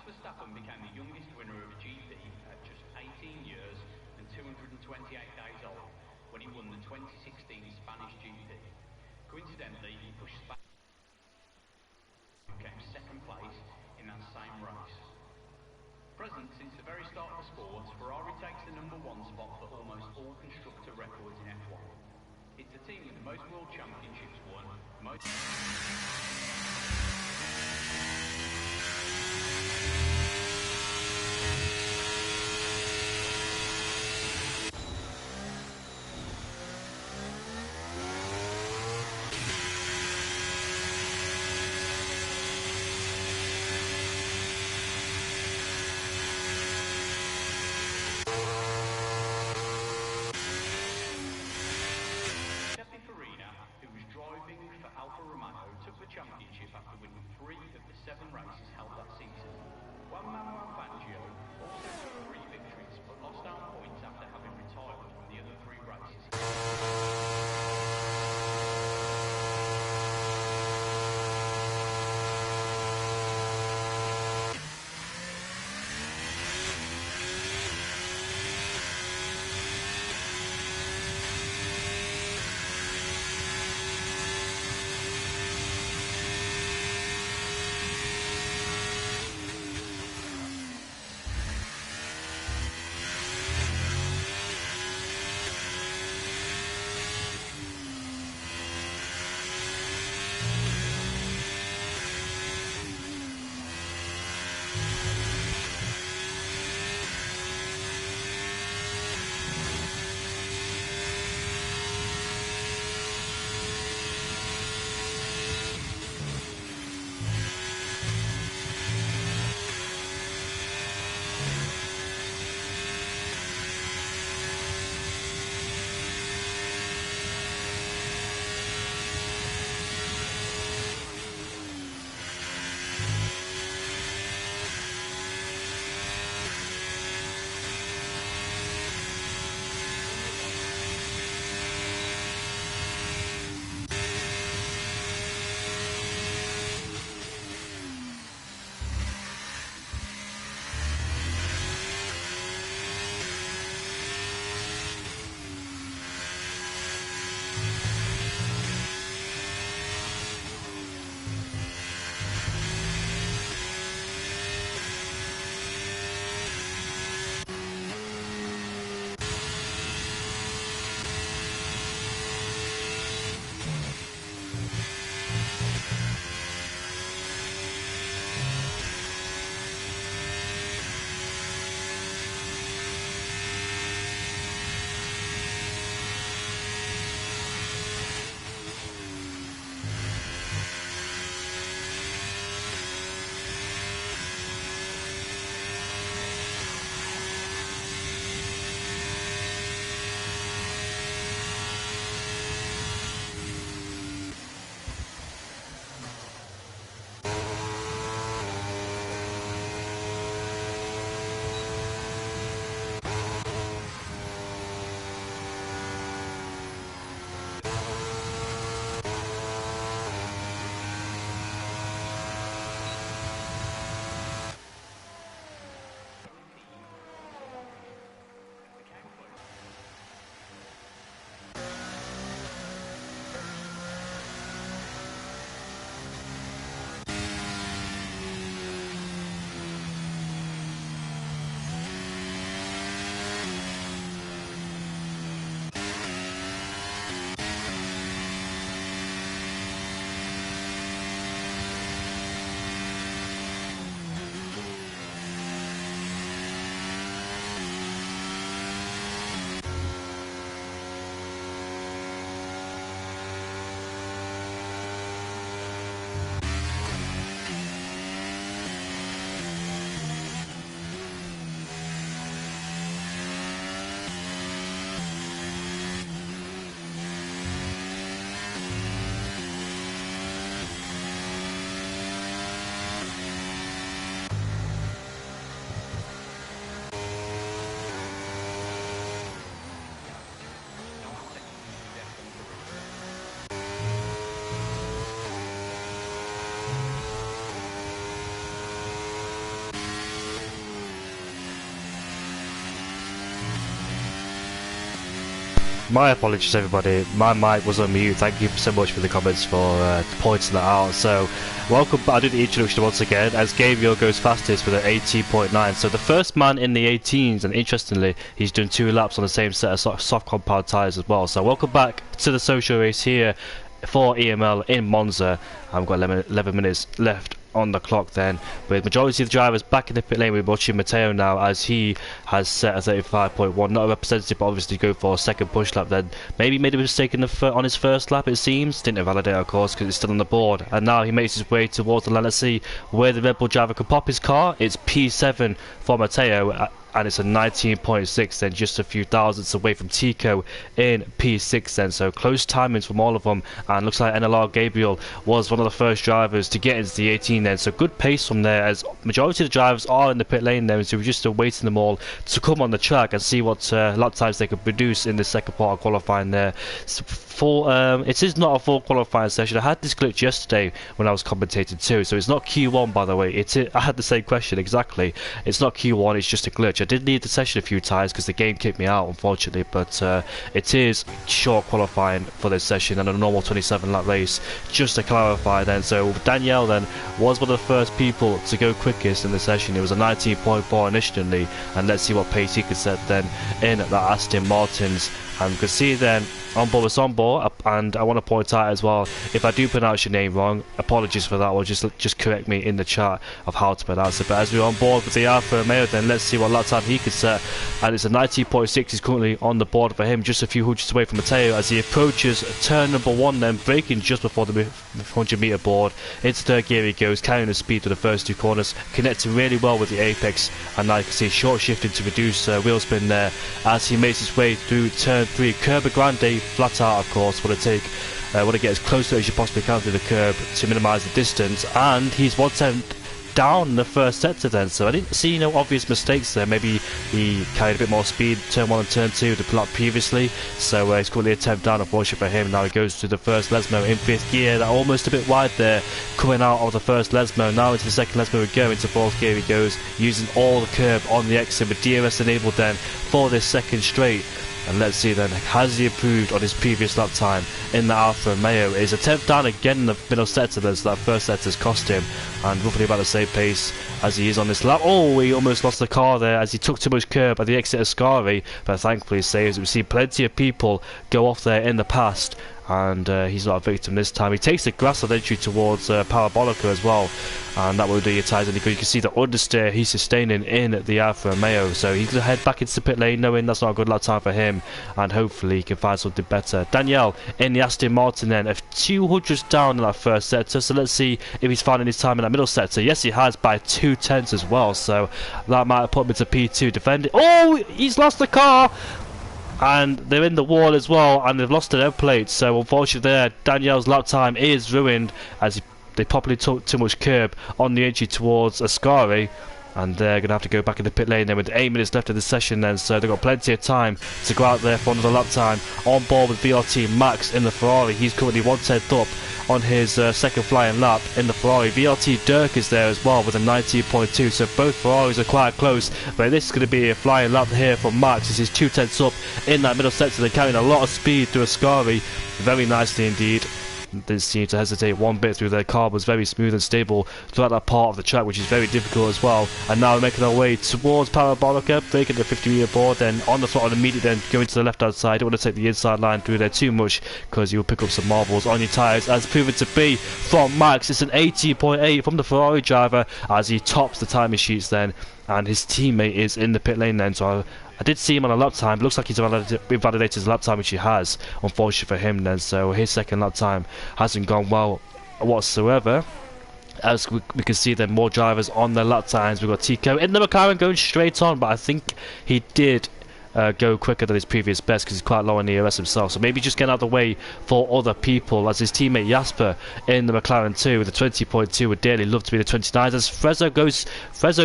Verstappen became the youngest winner of a GP at just 18 years and 228 days old when he won the 2016 Spanish GP. Coincidentally, he pushed Spain and came second place in that same race. Present since the very start of the sport, Ferrari takes the #1 spot for almost all constructor records in F1. It's the team with the most world championships won, most... championship after My apologies everybody, my mic was on mute. Thank you so much for the comments for pointing that out. So welcome back. I do the introduction once again as Gabriel goes fastest with an 18.9. So the first man in the 18s, and interestingly he's done 2 laps on the same set of soft compound tyres as well. So welcome back to the social race here for EML in Monza. I've got 11 minutes left on the clock then, with majority of the drivers back in the pit lane. We're watching Matteo now as he has set a 35.1, not a representative, but obviously go for a second push lap. Then maybe made a mistake on his first lap, it seems. Didn't invalidate, of course, because it's still on the board, and now he makes his way towards the line. Let's see where the Red Bull driver can pop his car. It's P7 for Matteo, and it's a 19.6, then just a few thousandths away from Tico in P6 then. So close timings from all of them, and looks like NLR Gabriel was one of the first drivers to get into the 18 then. So good pace from there, as majority of the drivers are in the pit lane there, so we're just awaiting them all to come on the track and see what lap times they can produce in the second part of qualifying there. It is not a full qualifying session. I had this glitch yesterday when I was commentating too, so it's not Q1 by the way. I had the same question exactly. It's not Q1, it's just a glitch. I did leave the session a few times because the game kicked me out unfortunately, but it is short qualifying for this session and a normal 27 lap race, just to clarify then. So Danielle then was one of the first people to go quickest in the session. It was a 19.4 initially, and let's see what pace he could set then in that Aston Martin's. And you can see then on board was on board, and I want to point out as well, if I do pronounce your name wrong, apologies for that, or just correct me in the chat of how to pronounce it. But as we're on board with the Alfa Romeo, then let's see what lap time he could set, and it's a 19.6. He's currently on the board for him, just a few hundreds away from Matteo as he approaches turn number 1, then braking just before the 100-meter board. Into third gear he goes, carrying the speed to the first 2 corners, connecting really well with the apex, and now you can see short shifting to reduce wheel spin there as he makes his way through turn 3. Curb Grande, flat out of course, want to get as close to it as you possibly can through the curb to minimise the distance, and he's 1/10 down in the first sector then, so I didn't see no obvious mistakes there. Maybe he carried a bit more speed turn 1 and turn 2 the lap previously, so he's currently a 10th down unfortunately for him. Now he goes to the first Lesmo in 5th gear, that almost a bit wide there coming out of the first Lesmo. Now into the second Lesmo we go, into 4th gear he goes, using all the curb on the exit with DRS enabled then for this second straight. And let's see then, has he improved on his previous lap time in the Alfa Romeo? Is a 10th down again in the middle sector, so that first sector's cost him, and roughly about the same pace as he is on this lap. Oh, he almost lost the car there as he took too much curb at the exit of Scari, but thankfully he saves it. We've seen plenty of people go off there in the past, and he's not a victim this time. He takes the grass on entry towards Parabolica as well, and that will do your tyres any good. You can see the understeer he's sustaining in the Alfa Romeo, so he can head back into the pit lane knowing that's not a good lap time for him, and hopefully he can find something better. Danielle in the Aston Martin then, a 200s down in that first sector, so let's see if he's finding his time in that middle sector. Yes, he has, by 2/10 as well, so that might have put him into P2 defending. Oh, he's lost the car! And they're in the wall as well, and they've lost their plate, so unfortunately there, Danielle's lap time is ruined as they probably took too much curb on the entry towards Ascari, and they're going to have to go back in the pit lane then with 8 minutes left of the session then, so they've got plenty of time to go out there for another lap time. On board with VRT Max in the Ferrari, he's currently 1/10 up on his second flying lap in the Ferrari. VRT Dirk is there as well with a 19.2, so both Ferraris are quite close, but this is going to be a flying lap here from Max as he's 2/10 up in that middle sector. They're carrying a lot of speed through Ascari, very nicely indeed. Didn't seem to hesitate one bit through. Their car was very smooth and stable throughout that part of the track, which is very difficult as well. And now we're making our way towards Parabolica, breaking the 50-meter board, then on the throttle immediately, then going to the left hand side. Don't want to take the inside line through there too much because you'll pick up some marbles on your tyres, as proven to be from Max. It's an 18.8 from the Ferrari driver as he tops the timing sheets then, and his teammate is in the pit lane then, so I did see him on a lap time. Looks like he's invalidated his lap time, which he has, unfortunately for him then, so his second lap time hasn't gone well whatsoever. As we can see then, more drivers on their lap times. We've got Tico in the McLaren going straight on, but I think he did go quicker than his previous best because he's quite low on the ERS himself, so maybe just getting out of the way for other people, as his teammate Jasper in the McLaren 2 with a 20.2 would dearly love to be the 29, as Frezzo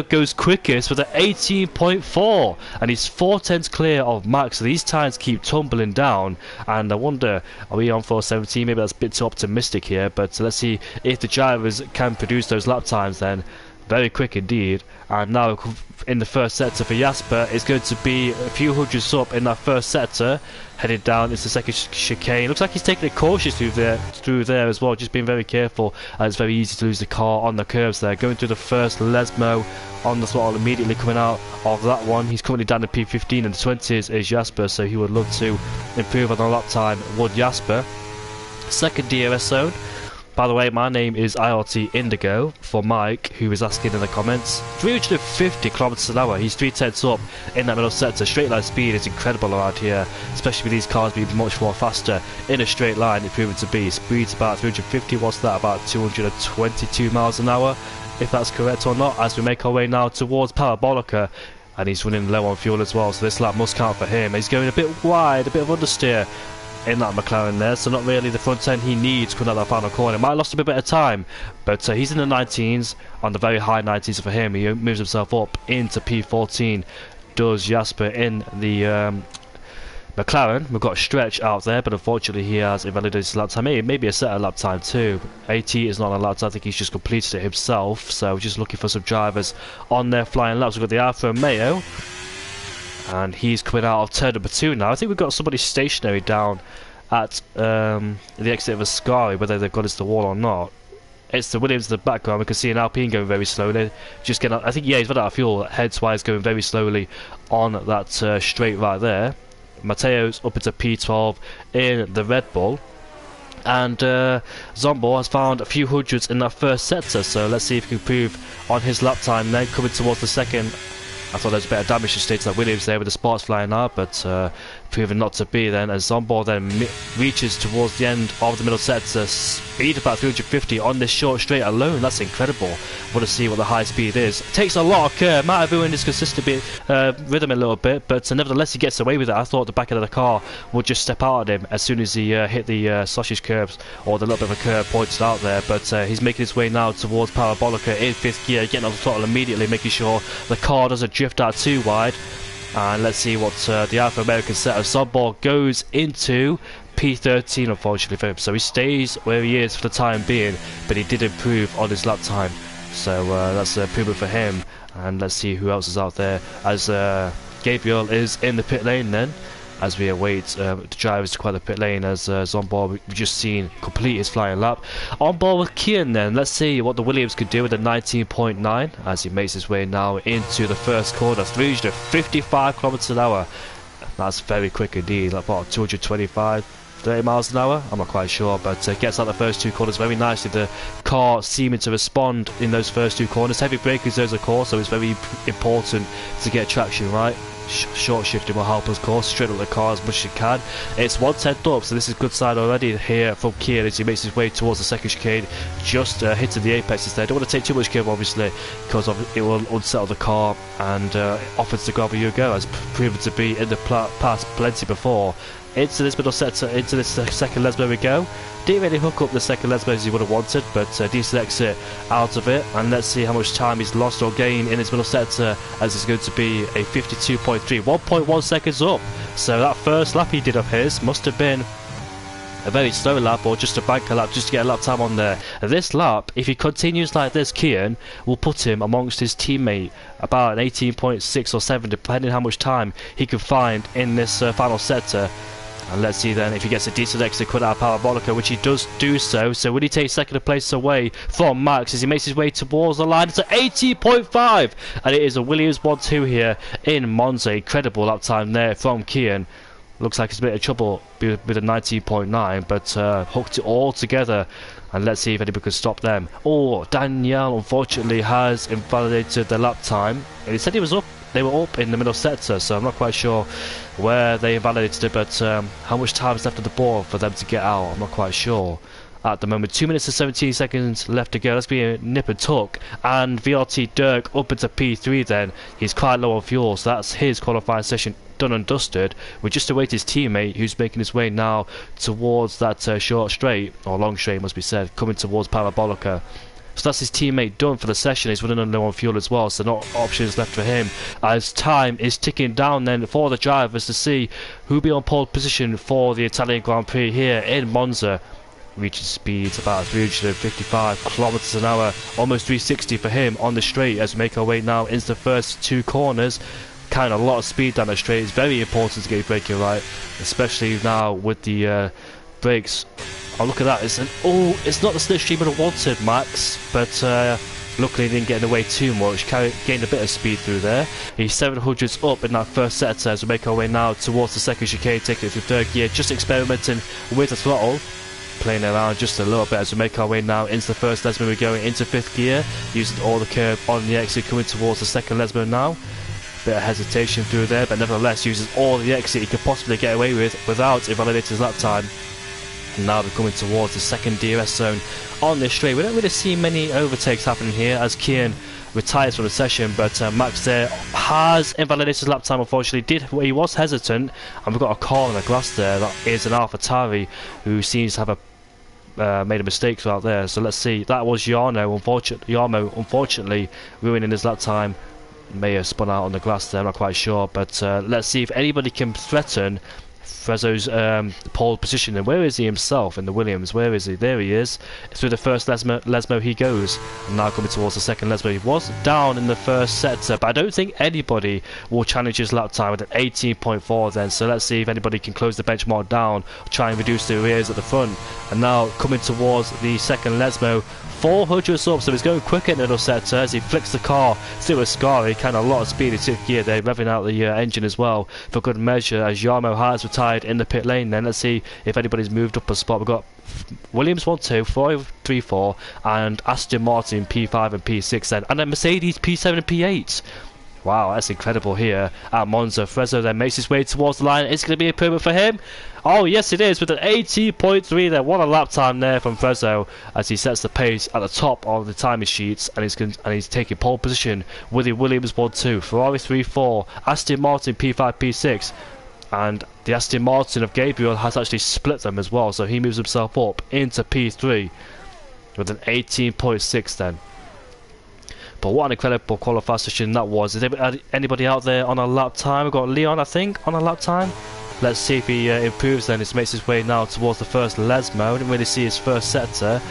goes quickest with an 18.4, and he's 4/10 clear of Max, so these times keep tumbling down, and I wonder, are we on 4:17? Maybe that's a bit too optimistic here, but let's see if the drivers can produce those lap times then. very quick indeed. And now in the first sector for Jasper, it's going to be a few hundreds up in that first sector, headed down into the second chicane. Looks like he's taking it cautiously through there as well, just being very careful, and it's very easy to lose the car on the curves there. Going through the first Lesmo on the throttle, immediately coming out of that one. He's currently down to P15, and the 20s is Jasper, so he would love to improve on the lap time, would Jasper. Second DRS zone. By the way, my name is IRT Indigo for Mike, who is asking in the comments. 350 kilometers an hour. He's 3/10 up in that middle sector. Straight line speed is incredible around here, especially with these cars being much more faster in a straight line. It's proven to be. Speed's about 350. What's that? About 222 miles an hour, if that's correct or not. As we make our way now towards Parabolica, and he's running low on fuel as well, so this lap must count for him. He's going a bit wide, a bit of understeer in that McLaren there, so not really the front end he needs coming out that final corner. Might have lost a bit of time, but he's in the 19s, on the very high 19s for him. He moves himself up into P14, does Jasper in the McLaren. We've got Stretch out there, but unfortunately he has invalidated his lap time. Maybe a set of lap time too. AT is not on lap time. I think he's just completed it himself, so just looking for some drivers on their flying laps. We've got the Alfa Romeo, and he's coming out of turn number 2 now. I think we've got somebody stationary down at the exit of Ascari, whether they've got us to the wall or not. It's the Williams in the background. We can see an Alpine going very slowly. Just getting, I think, yeah, he's run out of fuel. Hence why he's going very slowly on that straight right there. Matteo's up into P12 in the Red Bull. And Zombor has found a few hundreds in that first sector, so let's see if he can improve on his lap time then, coming towards the second. I thought there was a bit of damage to state that Williams there with the sparks flying out, but proven not to be then, as Zombor then reaches towards the end of the middle sector. Speed about 350 on this short straight alone. That's incredible. Want to see what the high speed is. Takes a lot of curve. Might have ruined his consistent rhythm a little bit, but nevertheless he gets away with it. I thought the back end of the car would just step out at him as soon as he hit the sausage curves, or the little bit of a curve pointed out there, but he's making his way now towards Parabolica in 5th gear, getting on the throttle immediately, making sure the car doesn't drift out too wide. And let's see what the Alpha American set of Zombor goes into P13, unfortunately for him. So he stays where he is for the time being, but he did improve on his lap time. So that's an improvement for him. And let's see who else is out there, as Gabriel is in the pit lane then, as we await the drivers to quite the pit lane, as Zombor we've just seen complete his flying lap. On board with Kian then, let's see what the Williams could do with the 19.9 as he makes his way now into the first corner. 355 kilometers an hour. That's very quick indeed, like about 225, 30 miles an hour, I'm not quite sure, but gets out the first 2 corners very nicely. The car seeming to respond in those first 2 corners. Heavy braking zones of course, so it's very important to get traction right. Short shifting will help us, of course. Straight up the car as much as you can. It's 1/10 up, so this is good side already here from Kian as he makes his way towards the second chicane, just hitting the apexes there. Don't want to take too much curve obviously, because it will unsettle the car, and offers to grab you go, as proven to be in the past plenty before. Into this middle sector, into this second Lesbo we go. Didn't really hook up the second Lesbo as he would have wanted, but decent exit out of it. And let's see how much time he's lost or gained in his middle sector, as it's going to be a 52.3, 1.1 seconds up. So that first lap he did of his must have been a very slow lap, or just a banker lap, just to get a lap time on there. This lap, if he continues like this, Kian will put him amongst his teammate about an 18.6 or 7, depending how much time he can find in this final sector. And let's see then if he gets a decent exit cut out of Parabolica, which he does do so. So will he take second place away from Max as he makes his way towards the line? It's at 80.5, and it is a Williams 1-2 here in Monza. Incredible lap time there from Kian. Looks like it's a bit of trouble with a 19.9, but hooked it all together. And let's see if anybody can stop them. Oh, Danielle unfortunately has invalidated the lap time. And he said he was up. They were up in the middle sector, so I'm not quite sure where they invalidated it, but how much time is left on the board for them to get out, I'm not quite sure. At the moment, 2 minutes and 17 seconds left to go. Let's be a nip and tuck. And VRT Dirk up into P3 then. He's quite low on fuel, so that's his qualifying session done and dusted. We just await his teammate, who's making his way now towards that short straight, or long straight must be said, coming towards Parabolica. So that's his teammate done for the session. He's running on low on fuel as well, so no options left for him, as time is ticking down then for the drivers to see who'll be on pole position for the Italian Grand Prix here in Monza. reaching speeds about 355 kilometers an hour, almost 360 for him on the straight as we make our way now into the first 2 corners. Kind of a lot of speed down the straight. It's very important to get your braking right, especially now with the brakes. Oh, look at that. It's not the slipstream I wanted, Max, but luckily he didn't get in the way too much. Gained a bit of speed through there. He's 700s up in that first sector as we make our way now towards the second chicane, taking it through third gear, just experimenting with the throttle, playing around just a little bit as we make our way now into the first Lesmo. We're going into fifth gear, using all the curb on the exit, coming towards the second Lesmo now. Bit of hesitation through there, but nevertheless uses all the exit he could possibly get away with without invalidating his lap time. And now we're coming towards the second DRS zone on this straight. We don't really see many overtakes happening here as Kian retires from the session, but Max there has invalidated his lap time. Unfortunately, he was hesitant, and we've got a call on the glass there. That is an AlphaTauri who seems to have made a mistake throughout there. So let's see. That was Jarmo, unfortunately ruining his lap time. May have spun out on the glass there, I'm not quite sure, but let's see if anybody can threaten Frezzo's pole position. And where is he himself in the Williams? Where is he? There he is. Through the first Lesmo he goes, and now coming towards the second Lesmo. He was down in the first sector, but I don't think anybody will challenge his lap time with an 18.4 then. So let's see if anybody can close the benchmark down, try and reduce the rears at the front. And now coming towards the second Lesmo, 400s up, so he's going quicker in the middle sector as he flicks the car through Ascari. Kind of a lot of speed in 6th gear there, revving out the engine as well for good measure as Jarmo has retired in the pit lane. Then let's see if anybody's moved up a spot. We've got Williams 1-2, 4-3-4 and Aston Martin P5 and P6 then, and then Mercedes P7 and P8. Wow, that's incredible here at Monza. Frezzo then makes his way towards the line. It's going to be a improvement for him. Oh, yes, it is, with an 18.3 there. What a lap time there from Frezzo as he sets the pace at the top of the timing sheets, and he's taking pole position with the Williams 1-2, Ferrari 3-4, Aston Martin P5, P6, and the Aston Martin of Gabriel has actually split them as well, so he moves himself up into P3 with an 18.6 then. But what an incredible qualifying session that was. Is anybody out there on a lap time? We've got Leon, I think, on a lap time. Let's see if he improves then. He makes his way now towards the first Lesmo. Didn't really see his first sector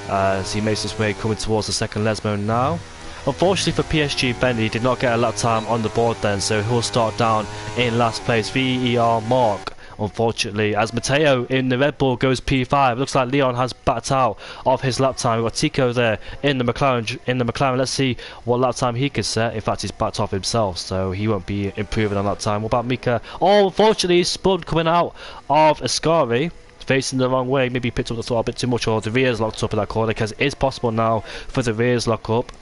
as he makes his way coming towards the second Lesmo now. Unfortunately for PSG, Benny did not get a lap time on the board then, so he'll start down in last place. VER Mark, unfortunately, as Matteo in the Red Bull goes P5. Looks like Leon has backed out of his lap time. We've got Tico there in the McLaren. Let's see what lap time he can set. In fact, he's backed off himself, so he won't be improving on lap time. What about Mika? Oh, unfortunately, he's spun coming out of Ascari, facing the wrong way. Maybe he picked up the throttle a bit too much, or the rears locked up in that corner, because it is possible now for the rears lock up.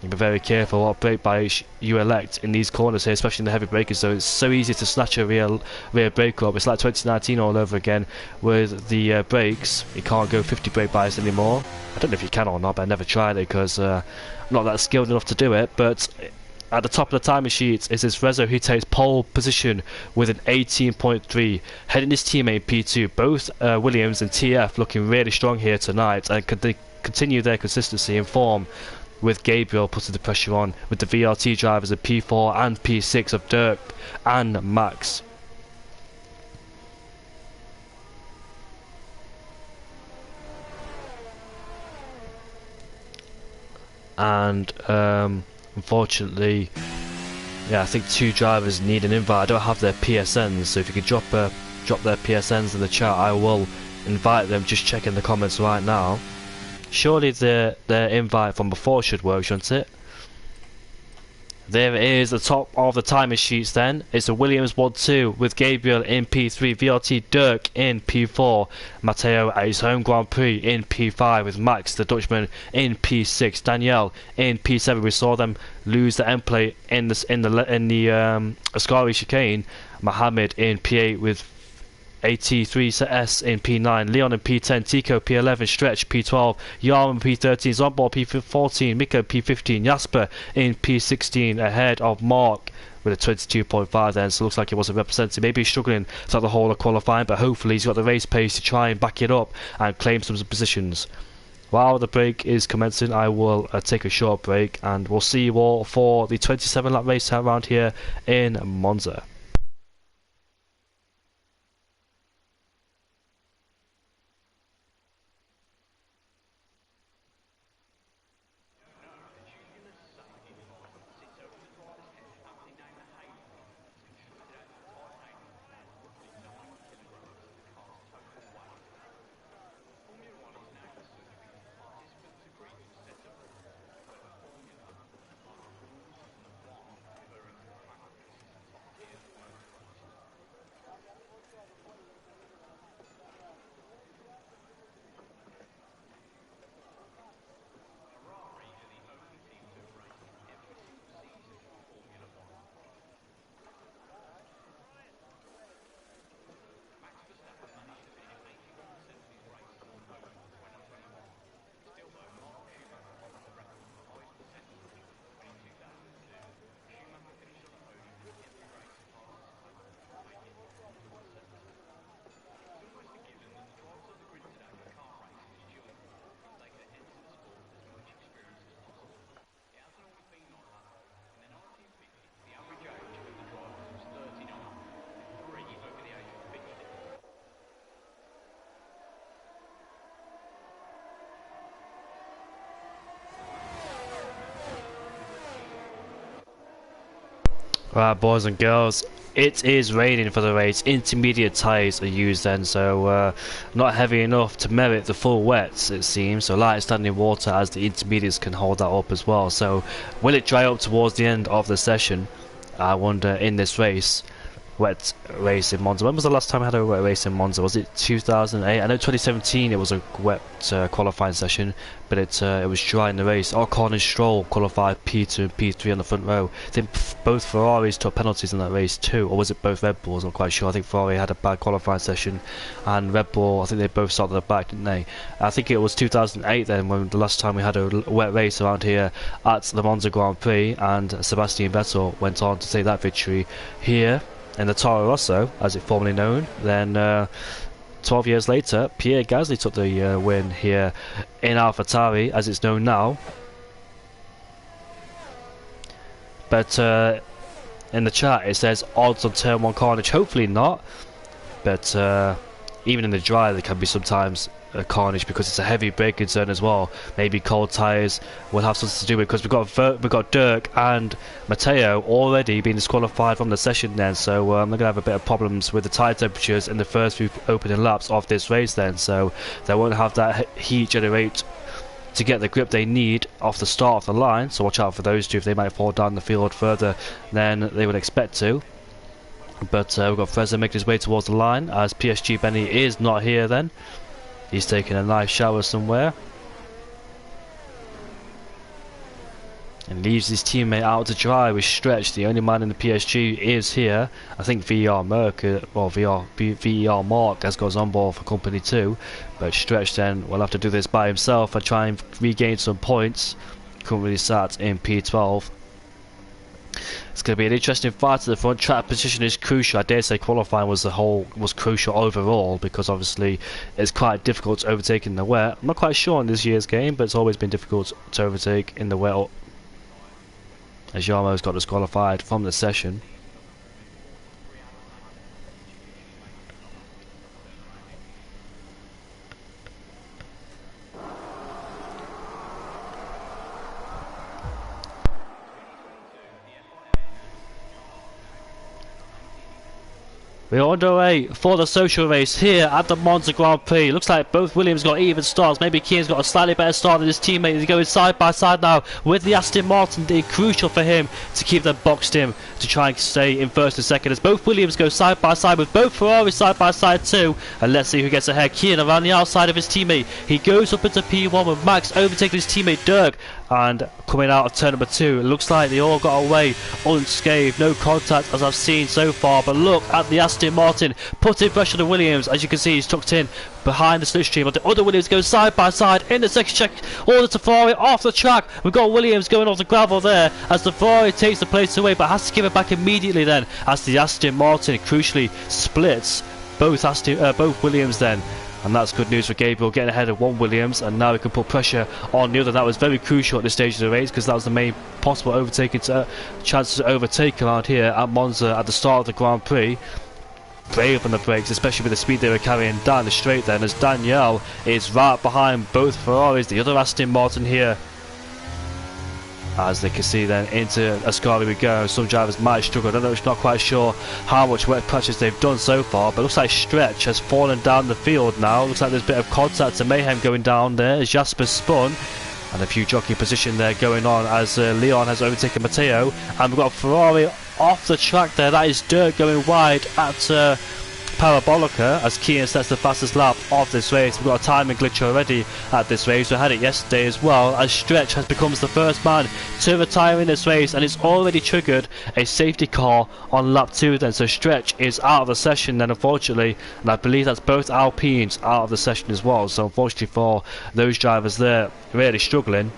Be very careful what brake bias you elect in these corners here, especially in the heavy braking zone. It's so easy to snatch a rear brake up. It's like 2019 all over again with the brakes. You can't go 50 brake bias anymore. I don't know if you can or not, but I never tried it because I'm not that skilled enough to do it. But at the top of the timing sheets is this Frezzo who takes pole position with an 18.3, heading his teammate P2. Both Williams and TF looking really strong here tonight, and could they continue their consistency in form, with Gabriel putting the pressure on with the VRT drivers of P4 and P6 of Dirk and Max. And unfortunately, yeah, I think 2 drivers need an invite. I don't have their PSNs, so if you could drop their PSNs in the chat, I will invite them. Just checking the comments right now. Surely their invite from before should work, shouldn't it? There it is, the top of the timing sheets then. It's a Williams 1-2 with Gabriel in P3, VRT Dirk in P4, Matteo at his home Grand Prix in P5 with Max the Dutchman in P6, Danielle in P7. We saw them lose the end plate in the Ascari chicane. Mohammed in P8 with AT3S in P9, Leon in P10, Tico P11, Stretch P12, Yarm P13, Zombor P14, Miko P15, Jasper in P16 ahead of Mark with a 22.5 then, so it looks like he wasn't represented. Maybe he's struggling throughout the whole of qualifying, but hopefully he's got the race pace to try and back it up and claim some positions. While the break is commencing, I will take a short break, and we'll see you all for the 27 lap race around here in Monza. Right, boys and girls, it is raining for the race. Intermediate tyres are used then, so not heavy enough to merit the full wets, it seems. So light standing water as the intermediates can hold that up as well. So will it dry up towards the end of the session? I wonder in this race. Wet race in Monza. When was the last time I had a wet race in Monza? Was it 2008? I know 2017 it was a wet qualifying session, but it was dry in the race. Ocon and Stroll qualified P2 and P3 on the front row. I think both Ferraris took penalties in that race too, or was it both Red Bulls? I'm not quite sure. I think Ferrari had a bad qualifying session, and Red Bull, I think they both started at the back, didn't they? I think it was 2008 then, when the last time we had a wet race around here at the Monza Grand Prix, and Sebastian Vettel went on to take that victory here in the Toro Rosso, as it formerly known. Then 12 years later, Pierre Gasly took the win here in AlphaTauri, as it's known now. But in the chat it says odds on turn 1 carnage. Hopefully not, but even in the dry there can be sometimes a carnage because it's a heavy braking zone as well. Maybe cold tyres will have something to do with it, because we've got Dirk and Matteo already being disqualified from the session then, so they're going to have a bit of problems with the tyre temperatures in the first few opening laps of this race then, so they won't have that heat generate to get the grip they need off the start of the line. So watch out for those two, if they might fall down the field further than they would expect to. But we've got Freza making his way towards the line, as PSG Benny is not here then. He's taking a nice shower somewhere and leaves his teammate out to dry with Stretch. The only man in the PSG is here. I think VER Mark has got on board for company too, but Stretch then will have to do this by himself and try and regain some points. Currently sat in P12. It's going to be an interesting fight to the front. Track position is crucial. I dare say qualifying was crucial overall, because obviously it's quite difficult to overtake in the wet. I'm not quite sure in this year's game, but it's always been difficult to overtake in the wet, as Yarmo's got disqualified from the session. We're underway for the social race here at the Monza Grand Prix. Looks like both Williams got even starts. Maybe Kian's got a slightly better start than his teammate. He's going side by side now with the Aston Martin. It's crucial for him to keep them boxed in to try and stay in first and second, as both Williams go side by side with both Ferraris side by side too. And let's see who gets ahead. Kian around the outside of his teammate. He goes up into P1 with Max overtaking his teammate Dirk. And coming out of turn number 2, it looks like they all got away unscathed. No contact as I've seen so far. But look at the Aston Martin putting pressure on the Williams. As you can see, he's tucked in behind the slipstream. But the other Williams go side by side in the second check. Order to Ferrari off the track. We've got Williams going off the gravel there as the Ferrari takes the place away, but has to give it back immediately then, as the Aston Martin crucially splits both Williams then. And that's good news for Gabriel, getting ahead of one Williams, and now he can put pressure on the other. That was very crucial at this stage of the race, because that was the main possible chance to overtake around here at Monza at the start of the Grand Prix. Brave on the brakes, especially with the speed they were carrying down the straight then, as Danielle is right behind both Ferraris, the other Aston Martin here. As they can see then, into Ascari we go. Some drivers might struggle. I don't know, not quite sure how much wet practice they've done so far, but looks like Stretch has fallen down the field now. Looks like there's a bit of contact and mayhem going down there as Jasper spun, and a few jockey position there going on as Leon has overtaken Matteo, and we've got a Ferrari off the track there. That is Dirk going wide at Parabolica as Kian sets the fastest lap of this race. We've got a timing glitch already at this race. We had it yesterday as well, as Stretch has becomes the first man to retire in this race, and it's already triggered a safety car on lap 2 then. So Stretch is out of the session then, unfortunately, and I believe that's both Alpines out of the session as well. So unfortunately for those drivers there, really struggling.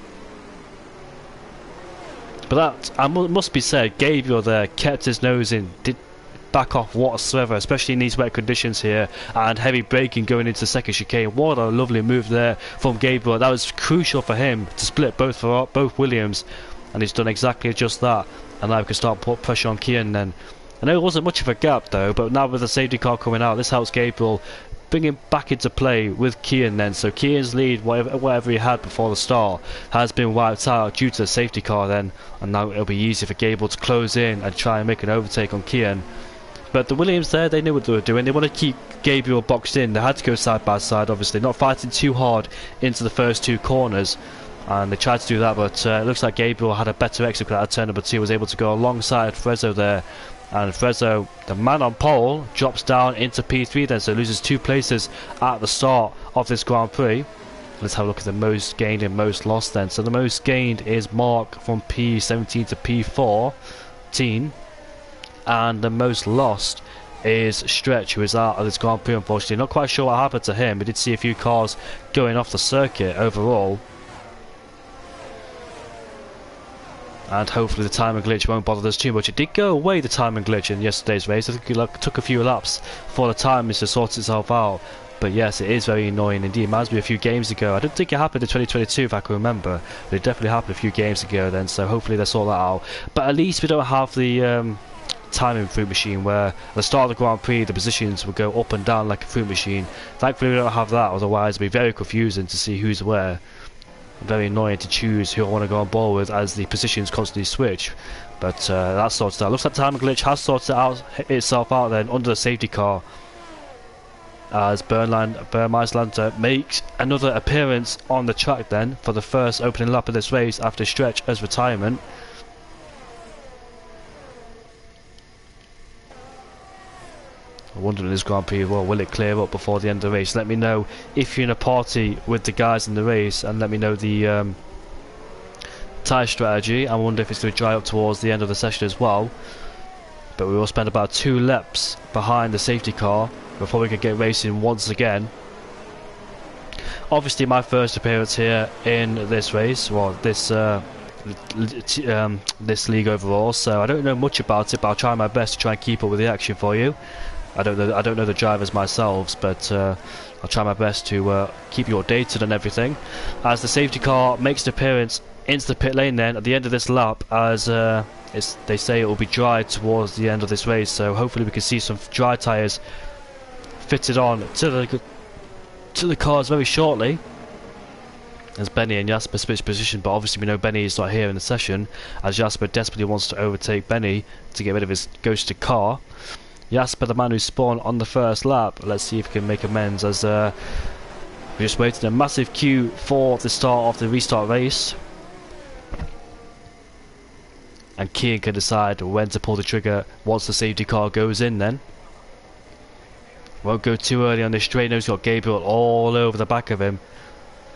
But that must be said, Gabriel there kept his nose in, did back off whatsoever, especially in these wet conditions here, and heavy braking going into the second chicane. What a lovely move there from Gabriel. That was crucial for him to split both Williams, and he's done exactly just that. And now we can start put pressure on Kian then. I know it wasn't much of a gap though, but now with the safety car coming out, this helps Gabriel bringing back into play with Kian then. So Kian's lead, whatever he had before the start, has been wiped out due to the safety car then, and now it'll be easy for Gable to close in and try and make an overtake on Kian. But the Williams there, they knew what they were doing. They want to keep Gabriel boxed in. They had to go side by side, obviously, not fighting too hard into the first two corners. And they tried to do that, but it looks like Gabriel had a better exit out of turn number 2, was able to go alongside Frezzo there. And Frezzo, the man on pole, drops down into P3 then, so loses 2 places at the start of this Grand Prix. Let's have a look at the most gained and most lost then. So the most gained is Mark from P17 to P14, and the most lost is Stretch, who is out of this Grand Prix unfortunately. Not quite sure what happened to him. We did see a few cars going off the circuit overall. And hopefully the timing glitch won't bother us too much. It did go away, the timing glitch, in yesterday's race. I think it took a few laps for the timings to sort itself out. But yes, it is very annoying indeed. It reminds me a few games ago. I don't think it happened in 2022 if I can remember. But it definitely happened a few games ago then. So hopefully they sort that out. But at least we don't have the timing fruit machine where at the start of the Grand Prix the positions would go up and down like a fruit machine. Thankfully we don't have that. Otherwise it would be very confusing to see who's where. Very annoying to choose who I want to go on board with as the positions constantly switch. But that's sorted out. Looks like the timing glitch has sorted itself out then under the safety car, as Bermeislander makes another appearance on the track then for the first opening lap of this race after Stretch as retirement. I wonder in this Grand Prix, well, will it clear up before the end of the race? Let me know if you're in a party with the guys in the race, and let me know the tyre strategy. I wonder if it's going to dry up towards the end of the session as well. But we will spend about 2 laps behind the safety car before we can get racing once again. Obviously my first appearance here in this race, well, this league overall, so I don't know much about it, but I'll try my best to try and keep up with the action for you. I don't know the drivers myself, but I'll try my best to keep you updated on everything. As the safety car makes an appearance into the pit lane then at the end of this lap, as they say it will be dry towards the end of this race, so hopefully we can see some dry tyres fitted on to the cars very shortly. As Benny and Jasper switch position, but obviously we know Benny is not here in the session, as Jasper desperately wants to overtake Benny to get rid of his ghosted car. Jasper, the man who spawned on the first lap. Let's see if he can make amends, as we're just waiting a massive queue for the start of the restart race. And Kian can decide when to pull the trigger once the safety car goes in then. Won't go too early on this straight. He's got Gabriel all over the back of him.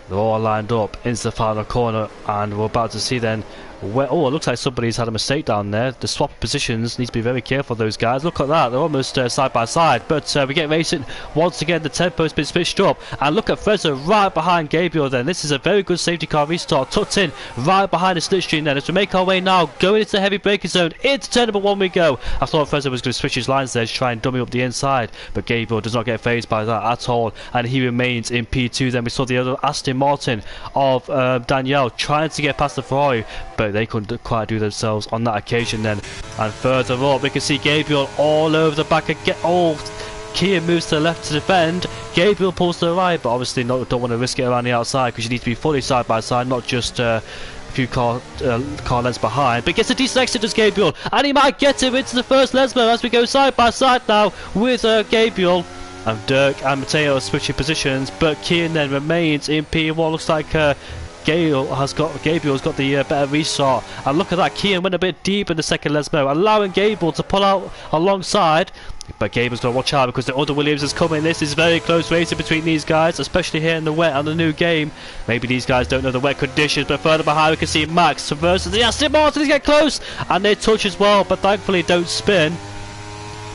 They're all lined up into the final corner, and we're about to see then where, oh, it looks like somebody's had a mistake down there. The swap positions, need to be very careful those guys. Look at that, they're almost side by side, but we get racing once again. The tempo's been switched up, and look at Frezzo right behind Gabriel then. This is a very good safety car restart, tucked in right behind the slipstream then, as we make our way now going into the heavy braking zone. Into turn number 1 we go. I thought Frezzo was going to switch his lines there to try and dummy up the inside, but Gabriel does not get phased by that at all, and he remains in P2 then. We saw the other Aston Martin of Danielle trying to get past the Ferrari, but they couldn't quite do themselves on that occasion then. And further up we can see Gabriel all over the back again. Oh, Kian moves to the left to defend, Gabriel pulls to the right, but obviously don't want to risk it around the outside, because you need to be fully side by side, not just a few car lengths behind. But gets a decent exit as Gabriel, and he might get him into the first Lesmo as we go side by side now with Gabriel. And Dirk and Matteo are switching positions, but Kian then remains in P1. Looks like Gabriel's got the better restart. And look at that, Kian went a bit deep in the second Lesmo, allowing Gabriel to pull out alongside. But Gabriel's got to watch out because the other Williams is coming. This is very close racing between these guys, especially here in the wet and the new game. Maybe these guys don't know the wet conditions, but further behind we can see Max versus the Aston Martin. They get close and they touch as well, but thankfully don't spin.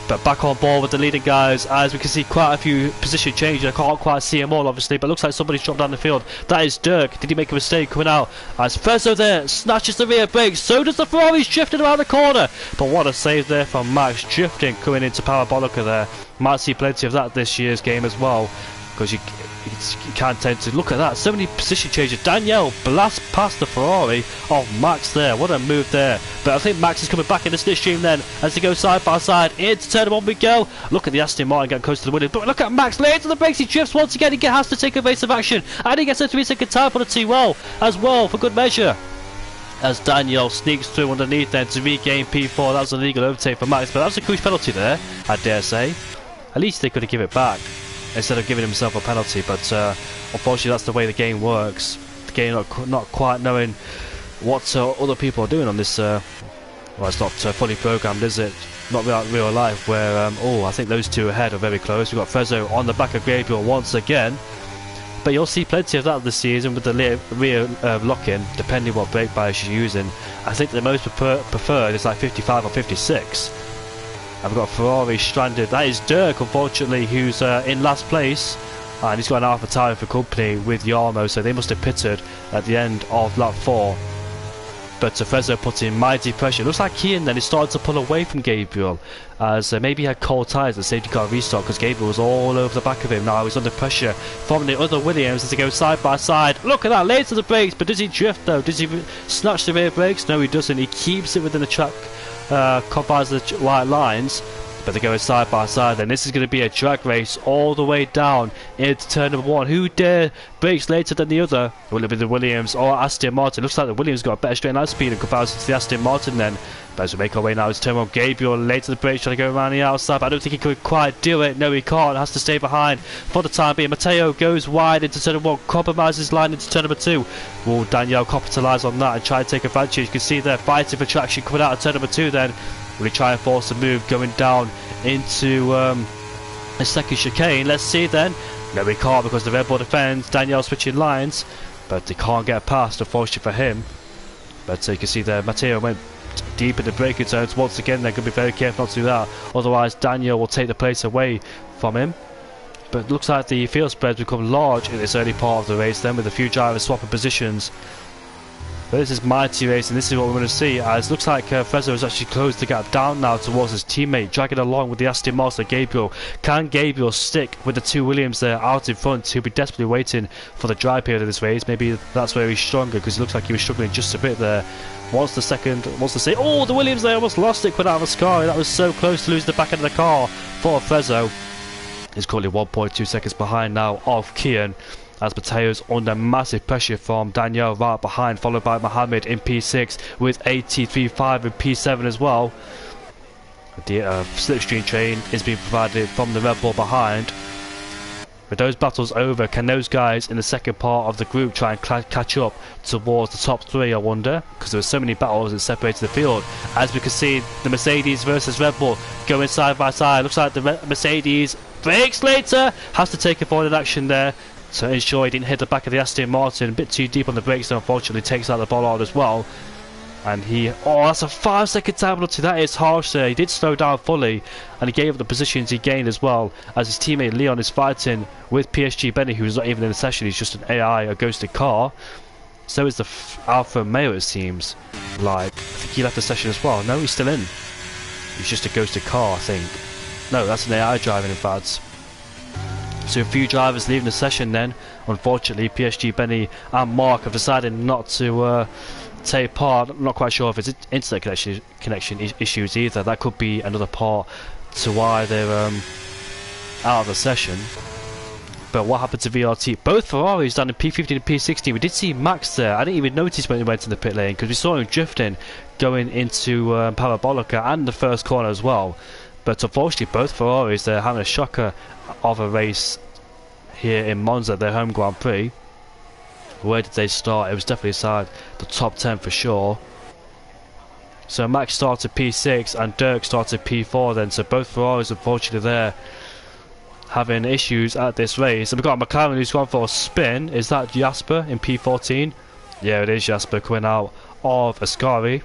But back on board with the leading guys, as we can see quite a few position changes. I can't quite see them all obviously, but it looks like somebody's dropped down the field. That is Dirk. Did he make a mistake coming out? As Frezzo there snatches the rear brake, so does the Ferrari's drifting around the corner. But what a save there from Max, drifting coming into Parabolica there. Might see plenty of that this year's game as well. because you can't tend to look at that. So many position changes. Daniel blasts past the Ferrari of Max there. What a move there. But I think Max is coming back in the slipstream then as they go side by side. Into turn one we go. Look at the Aston Martin getting close to the winner. But look at Max later to the brakes. He drifts once again. He has to take evasive action. And he gets a 3-second time on the T-well as well for good measure. As Daniel sneaks through underneath then to regain P4. That was a legal overtake for Max. But that was a cruise penalty there, I dare say. At least they could have given it back instead of giving himself a penalty, but unfortunately that's the way the game works. The game not quite knowing what other people are doing on this. Well, it's not fully programmed, is it? Not like real life, where I think those two ahead are very close. We've got Frezzo on the back of Gabriel once again, but you'll see plenty of that this season with the rear lock-in, depending what brake bias you're using. I think the most preferred is like 55 or 56. I've got Ferrari stranded. That is Dirk, unfortunately, who's in last place. And he's got an AlphaTauri for company with Yarmo, so they must have pitted at the end of lap 4. But Frezzo put in mighty pressure. Looks like Kian then is starting to pull away from Gabriel, as maybe he had cold tyres, the safety car restart, because Gabriel was all over the back of him. Now he's under pressure from the other Williams as they go side by side. Look at that, later to the brakes, but does he drift though? Does he snatch the rear brakes? No, he doesn't. He keeps it within the track. Confines the white lines, but they're going side by side. Then this is going to be a drag race all the way down into turn number 1. Who dare brakes later than the other? Will it be the Williams or Aston Martin? Looks like the Williams got a better straight line speed in comparison to the Aston Martin then. But as we make our way now, it's turn 1. Gabriel later the brakes trying to go around the outside, but I don't think he could quite do it. No, he can't. Has to stay behind for the time being. Matteo goes wide into turn 1, compromises line into turn number 2. Will Daniel capitalise on that and try and take advantage? You can see they're fighting for traction coming out of turn number 2 then. Will he try and force a move going down into a second chicane? Let's see then. No, he can't because the Red Bull defends. Daniel switching lines, but they can't get past, unfortunately for him. But you can see there, Matteo went deep in the braking zones once again. They're going to be very careful not to do that, otherwise Daniel will take the place away from him. But it looks like the field spreads become large in this early part of the race then, with a few drivers swapping positions. But this is mighty racing. This is what we're going to see, as looks like Frezzo has actually closed the gap down now towards his teammate, dragging along with the Aston Martin Gabriel. Can Gabriel stick with the two Williams there out in front? He'll be desperately waiting for the dry period of this race. Maybe that's where he's stronger, because it looks like he was struggling just a bit there. Wants to say, oh, the Williams there almost lost it, put out of Ascari. That was so close to losing the back end of the car for Frezzo. He's currently 1.2 seconds behind now of Kian, as Matteo's under massive pressure from Daniel right behind, followed by Mohammed in P6 with 83.5 in P7 as well. The slipstream train is being provided from the Red Bull behind. With those battles over, can those guys in the second part of the group try and catch up towards the top 3, I wonder? Because there were so many battles that separated the field. As we can see, the Mercedes versus Red Bull going side by side. Looks like the Mercedes brakes later, has to take avoided action there to ensure he didn't hit the back of the Aston Martin. A bit too deep on the brakes, so unfortunately takes out the bollard as well. And that's a 5-second time penalty. That is harsh there. He did slow down fully, and he gave up the positions he gained as well, as his teammate Leon is fighting with PSG Benny, who's not even in the session. He's just an AI, a ghosted car. So is the Alfa Romeo, it seems like. I think he left the session as well. No, he's still in. He's just a ghosted car, I think. No, that's an AI driving, in fact. So a few drivers leaving the session then. Unfortunately, PSG Benny and Mark have decided not to take part. I'm not quite sure if it's internet connection issues either. That could be another part to why they're out of the session. But what happened to VRT? Both Ferraris down in P15 and P16. We did see Max there. I didn't even notice when he went in the pit lane, because we saw him drifting going into Parabolica and the first corner as well. But unfortunately, both Ferraris, they're having a shocker of a race here in Monza, their home Grand Prix. Where did they start? It was definitely inside the top 10 for sure. So Max started P6 and Dirk started P4 then. So both Ferraris unfortunately there having issues at this race. And we've got a McLaren who's gone for a spin. Is that Jasper in P14? Yeah, it is Jasper coming out of Ascari.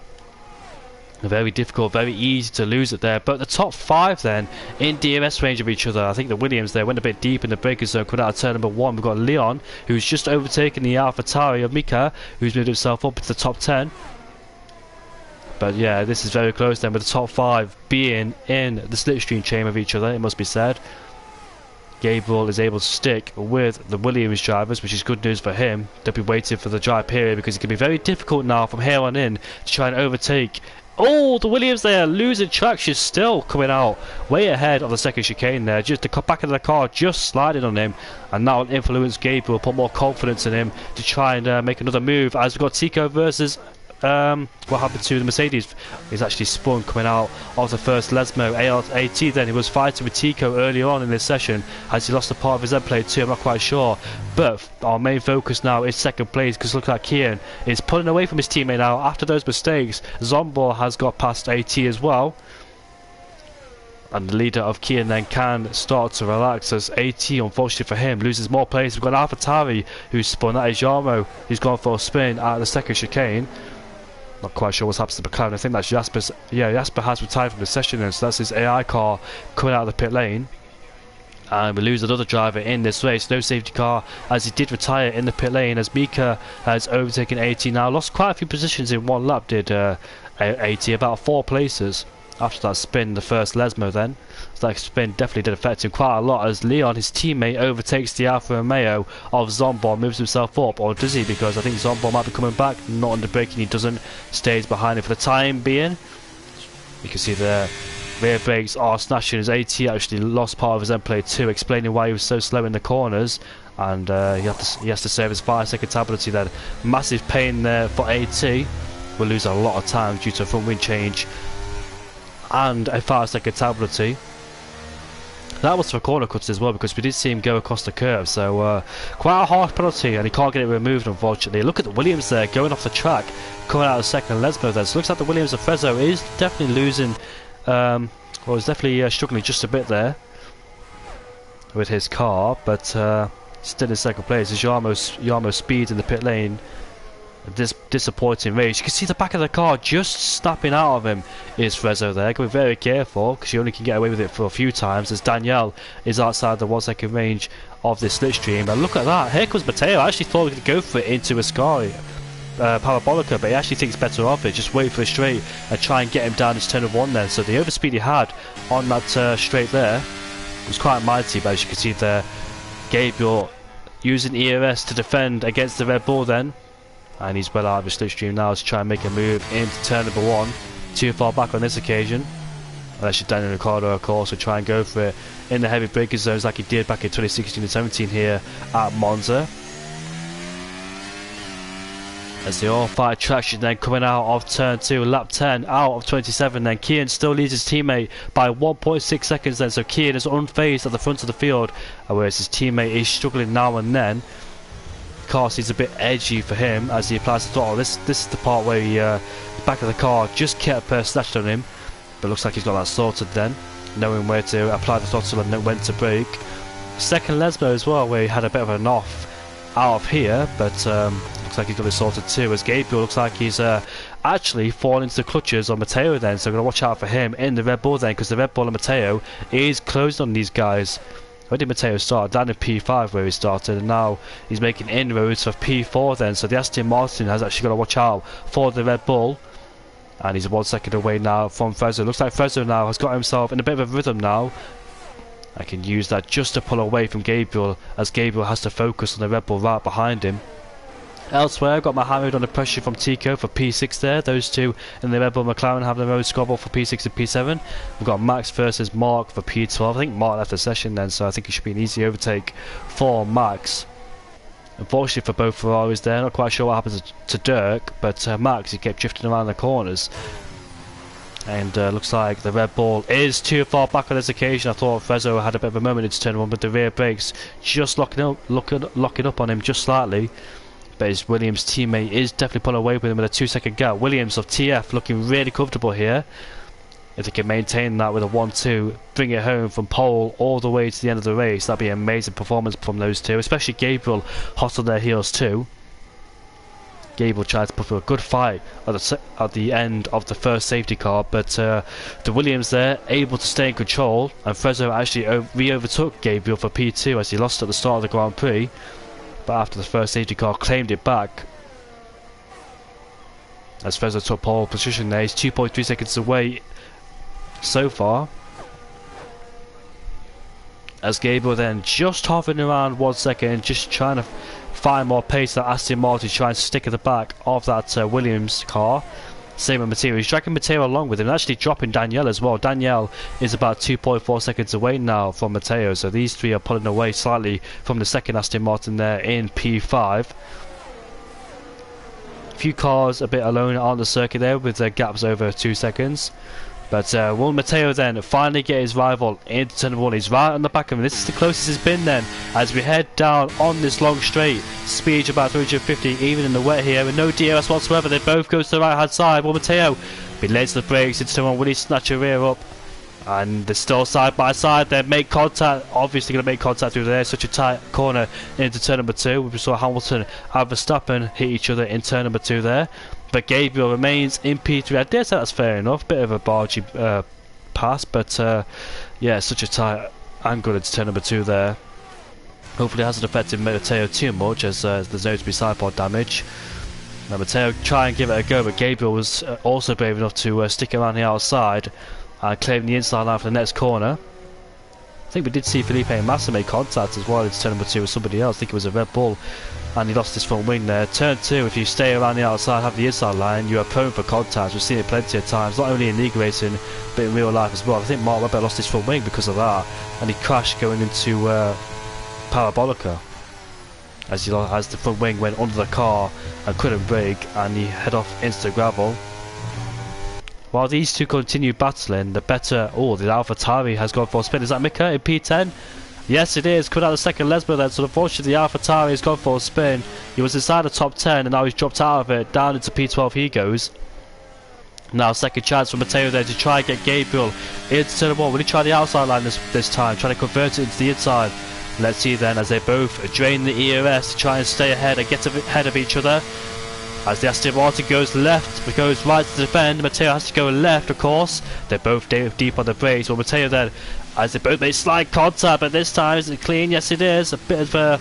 Very difficult, very easy to lose it there. But the top 5 then in DRS range of each other. I think the Williams there went a bit deep in the braking zone, coming out of turn number 1. We've got Leon, who's just overtaken the AlphaTauri of Mika, who's moved himself up into the top 10. But yeah, this is very close then, with the top 5 being in the slipstream chain of each other, it must be said. Gabriel is able to stick with the Williams drivers, which is good news for him. They'll be waiting for the dry period because it can be very difficult now from here on in to try and overtake. Oh, the Williams there losing traction, still coming out way ahead of the second chicane there. Just the back of the car just sliding on him, and now influence Gabriel, put more confidence in him to try and make another move. As we've got Tico versus what happened to the Mercedes. He's actually spun coming out of the first Lesmo AT. Then he was fighting with Tico earlier on in this session as he lost a part of his end plate too. I'm not quite sure, but our main focus now is second place, because look like Kian is pulling away from his teammate now after those mistakes. Zombor has got past AT as well, and the leader of Kian then can start to relax as AT, unfortunately for him, loses more place. We've got AlphaTauri who's spun. That is Yarmo who's gone for a spin at the second chicane. Not quite sure what's happened to McLaren. I think that's Jasper's. Yeah, Jasper has retired from the session, and so that's his AI car coming out of the pit lane. And we lose another driver in this race. No safety car as he did retire in the pit lane, as Mika has overtaken AT now. Lost quite a few positions in one lap, did AT, about 4 places after that spin, the first Lesmo then. So that spin definitely did affect him quite a lot, as Leon, his teammate, overtakes the Alfa Romeo of Zombor, moves himself up, or does he? Because I think Zombor might be coming back, not under braking, he doesn't, stays behind him for the time being. You can see the rear brakes are snatching as AT actually lost part of his end plate too, explaining why he was so slow in the corners. And he has to save his 5-second stability then. Massive pain there for AT. Will lose a lot of time due to a front wing change and a 5-second stability. That was for corner cuts as well, because we did see him go across the curve, so quite a harsh penalty, and he can't get it removed unfortunately. Look at the Williams there going off the track, coming out of second Lesmo there. So looks like the Williams of Frezzo is definitely losing, well, he's definitely struggling just a bit there with his car, but still in second place. As Yarmo speeds in the pit lane. This disappointing race. You can see the back of the car just snapping out of him is Frezzo there. Got to be very careful, because you only can get away with it for a few times, as Danielle is outside the 1-second range of this slipstream. And look at that, here comes Matteo. I actually thought he could go for it into Ascari Parabolica, but he actually thinks better of it. Just wait for a straight and try and get him down his turn of 1 then. So the overspeed he had on that straight there was quite mighty, but as you can see there, Gabriel using ERS to defend against the Red Bull then. And he's well out of his slipstream now to try and make a move into turn number 1. Too far back on this occasion. Unless you're Daniel Ricciardo, of course, will try and go for it in the heavy braking zones like he did back in 2016 and 17 here at Monza. As they all fight traction then coming out of turn 2, lap 10 out of 27 then. Kian still leads his teammate by 1.6 seconds then, so Kian is unfazed at the front of the field, whereas his teammate is struggling now and then. Car seems a bit edgy for him as he applies the throttle. This is the part where the back of the car just kept snatched on him, but looks like he's got that sorted then, knowing where to apply the throttle and when to brake. Second Lesmo as well, where he had a bit of an off out of here, but looks like he's got it sorted too, as Gabriel looks like he's actually fallen into the clutches on Matteo then, so I'm going to watch out for him in the Red Bull then, because the Red Bull and Matteo is closed on these guys. Where did Matteo start? Down in P5 where he started, and now he's making inroads for P4 then, so the Aston Martin has actually got to watch out for the Red Bull, and he's 1 second away now from Frezzo. Looks like Frezzo now has got himself in a bit of a rhythm now. I can use that just to pull away from Gabriel, as Gabriel has to focus on the Red Bull right behind him. Elsewhere, I've got Mohammed under pressure from Tico for P6 there. Those two in the Red Bull McLaren have their own squabble for P6 and P7. We've got Max versus Mark for P12. I think Mark left the session then, so I think it should be an easy overtake for Max. Unfortunately for both Ferraris there, not quite sure what happens to Dirk, but Max, he kept drifting around the corners. And looks like the Red Bull is too far back on this occasion. I thought Frezzo had a bit of a moment into turn 1, but the rear brakes just locking up on him just slightly. But his Williams teammate is definitely pulling away with him with a 2-second gap. Williams of TF looking really comfortable here. If they can maintain that with a 1-2, bring it home from pole all the way to the end of the race, that'd be an amazing performance from those two, especially Gabriel hot on their heels too. Gabriel tried to put a good fight at the end of the first safety car, but the Williams there able to stay in control, and Frezzo actually re-overtook Gabriel for P2 as he lost at the start of the Grand Prix. But after the first safety car claimed it back, as Frezzo took pole position there, he's 2.3 seconds away so far. as Gabriel then just hovering around 1 second, just trying to find more pace. That Aston Martin trying to stick at the back of that Williams car. Same with Matteo. He's dragging Matteo along with him, and actually dropping Danielle as well. Danielle is about 2.4 seconds away now from Matteo, so these three are pulling away slightly from the second Aston Martin there in P5. A few cars a bit alone on the circuit there with gaps over 2 seconds. But will Matteo then finally get his rival into turn number 1? He's right on the back of him. This is the closest he's been then as we head down on this long straight. Speed about 350 even in the wet here with no DRS whatsoever. They both go to the right hand side. Will Matteo be led to the brakes into turn 1? Will he snatch a rear up? And they're still side by side. They make contact. Obviously going to make contact through there. Such a tight corner into turn number 2. We saw Hamilton and Verstappen hit each other in turn number 2 there. But Gabriel remains in P3. I dare say that's fair enough. Bit of a bargy pass, but yeah, such a tight angle into turn number 2 there. Hopefully it hasn't affected Matteo too much, as there's no to be side pod damage. Now Matteo try and give it a go, but Gabriel was also brave enough to stick around the outside and claim the inside line for the next corner. I think we did see Felipe Massa make contact as well into turn number 2 with somebody else. I think it was a Red Bull, and he lost his front wing there. Turn 2, if you stay around the outside, have the inside line, you are prone for contact. We've seen it plenty of times, not only in league racing but in real life as well. I think Mark Webber lost his front wing because of that, and he crashed going into Parabolica as the front wing went under the car and couldn't brake, and he head off into the gravel. While these two continue battling, the better... Oh, the AlphaTauri has gone for a spin. Is that Mika in P10? Yes, it is. Coming out of the second Lesbo then. So unfortunately, the AlphaTauri has gone for a spin. He was inside the top 10 and now he's dropped out of it. Down into P12 he goes. Now second chance for Matteo there to try and get Gabriel into turn 1. Will he try the outside line this time? Trying to convert it into the inside. Let's see then as they both drain the ERS to try and stay ahead and get ahead of each other. As the Aston Martin goes left, goes right to defend, Matteo has to go left, of course. They're both deep on the brakes. Well, Matteo then, as they both make slight contact, but this time is it clean? Yes, it is. A bit of a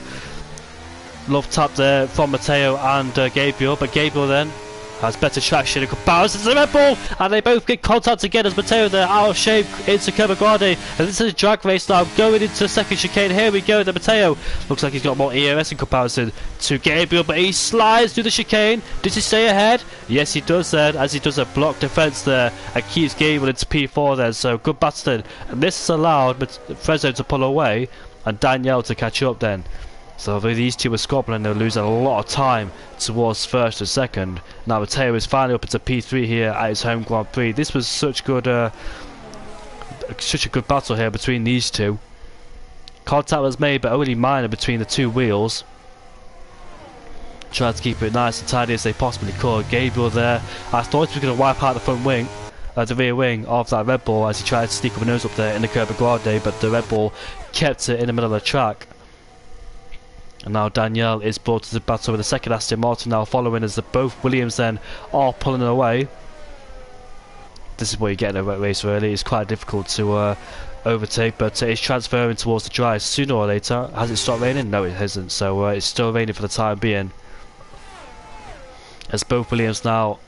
love tap there from Matteo and Gabriel, but Gabriel then has better traction in comparison to the Red Bull, and they both get contact again as Matteo there out of shape into Curvagrande, and this is a drag race now going into the second chicane. Here we go. The Matteo looks like he's got more ERS in comparison to Gabriel, but he slides through the chicane. Does he stay ahead? Yes, he does then, as he does a block defense there and keeps Gabriel into P4 then. So good battle, and this has allowed Fresno to pull away and Danielle to catch up then. So although these two were squabbling, they were losing a lot of time towards first and second. Now Matteo is finally up into P3 here at his home Grand Prix. This was such a good battle here between these two. Contact was made, but only minor between the two wheels. Tried to keep it nice and tidy as they possibly could. Gabriel there, I thought he was going to wipe out the front wing, the rear wing of that Red Bull as he tried to sneak up a nose up there in the Curvagrande, but the Red Bull kept it in the middle of the track. And now Danielle is brought to the battle with the second Aston Martin now following, as both Williams then are pulling away. This is what you get in a wet race really. It's quite difficult to overtake, but it's transferring towards the dry sooner or later. Has it stopped raining? No, it hasn't, so it's still raining for the time being. As both Williams now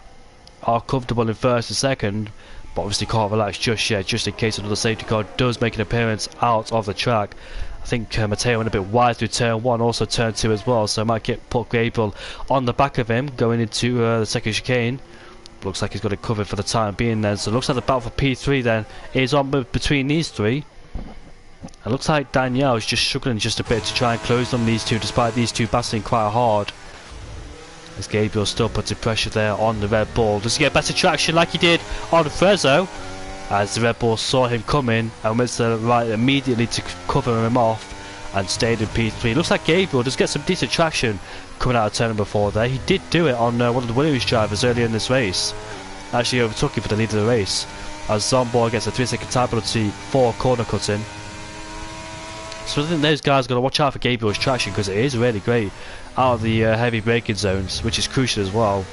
are comfortable in first and second, but obviously can't relax just yet, just in case another safety car does make an appearance out of the track. I think Matteo went a bit wide through turn 1, also turn 2 as well, so might put Gabriel on the back of him going into the second chicane. Looks like he's got it covered for the time being then, so it looks like the battle for P3 then is on between these three. It looks like Danielle is just struggling just a bit to try and close on these two, despite these two battling quite hard. As Gabriel still puts pressure there on the Red Bull. Does he get better traction like he did on Frezzo? As the Red Bull saw him coming and went to the right immediately to cover him off and stayed in P3. Looks like Gabriel does get some decent traction coming out of turn number 4 there. He did do it on one of the Williams drivers earlier in this race. Actually overtook him for the lead of the race. As Zomboy gets a 3-second time penalty for corner cutting. So I think those guys are going to watch out for Gabriel's traction, because it is really great out of the heavy braking zones, which is crucial as well.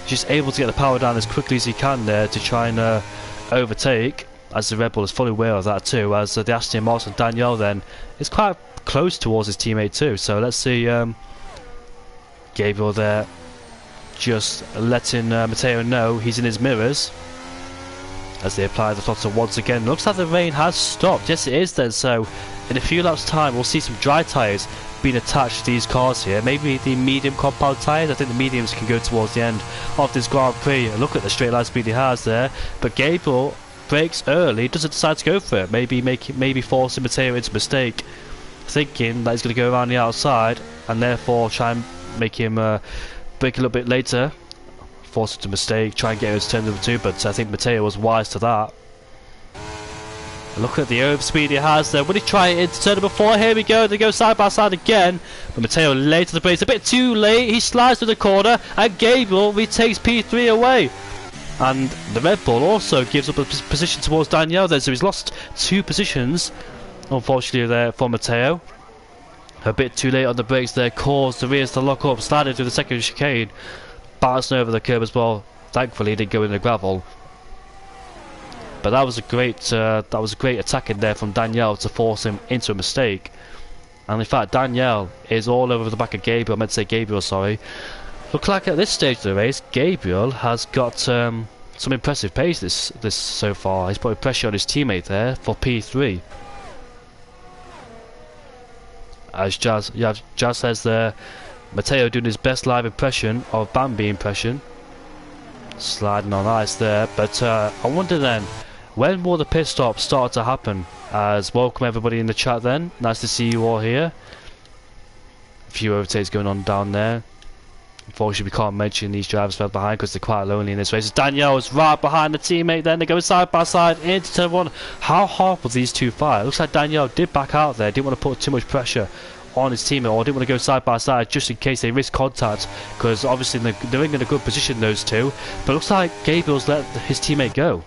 Just able to get the power down as quickly as he can there to try and overtake, as the Red Bull is fully aware of that too, as the Aston Martin Danielle then is quite close towards his teammate too. So let's see Gabriel there just letting Matteo know he's in his mirrors. as they apply the throttle once again. Looks like the rain has stopped. Yes, it is then. So in a few laps time we'll see some dry tyres being attached to these cars here. Maybe the medium compound tyres. I think the mediums can go towards the end of this Grand Prix. Look at the straight line speed he has there. But Gabriel brakes early, doesn't decide to go for it. Maybe forcing Matteo into a mistake, thinking that he's going to go around the outside and therefore try and make him brake a little bit later. Force it to mistake, try and get into turn number 2, but I think Matteo was wise to that. Look at the overspeed he has there. Will he try it into turn number 4? Here we go, they go side by side again. But Matteo late to the brakes, a bit too late. He slides through the corner and Gabriel retakes P3 away. And the Red Bull also gives up a position towards Daniel there, so he's lost 2 positions, unfortunately, there for Matteo. A bit too late on the brakes there, caused the rears to lock up, sliding through the second chicane. Bouncing over the curb as well. Thankfully, he didn't go in the gravel. But that was a great attack in there from Daniel to force him into a mistake. And in fact, Daniel is all over the back of Gabriel. I meant to say Gabriel, sorry. Looks like at this stage of the race, Gabriel has got some impressive pace this so far. He's putting pressure on his teammate there for P3. As Jazz says there, Matteo doing his best live impression of Bambi impression. Sliding on ice there, but I wonder then, when will the pit stop start to happen? As welcome everybody in the chat then, nice to see you all here. A few overtakes going on down there. Unfortunately we can't mention these drivers fell behind because they're quite lonely in this race. Daniel is right behind the teammate then, they go side by side into turn 1. How hard will these two fight? Looks like Daniel did back out there, didn't want to put too much pressure on his teammate, or didn't want to go side by side just in case they risk contact, because obviously they're in a good position, those two. But looks like Gabriel's let his teammate go.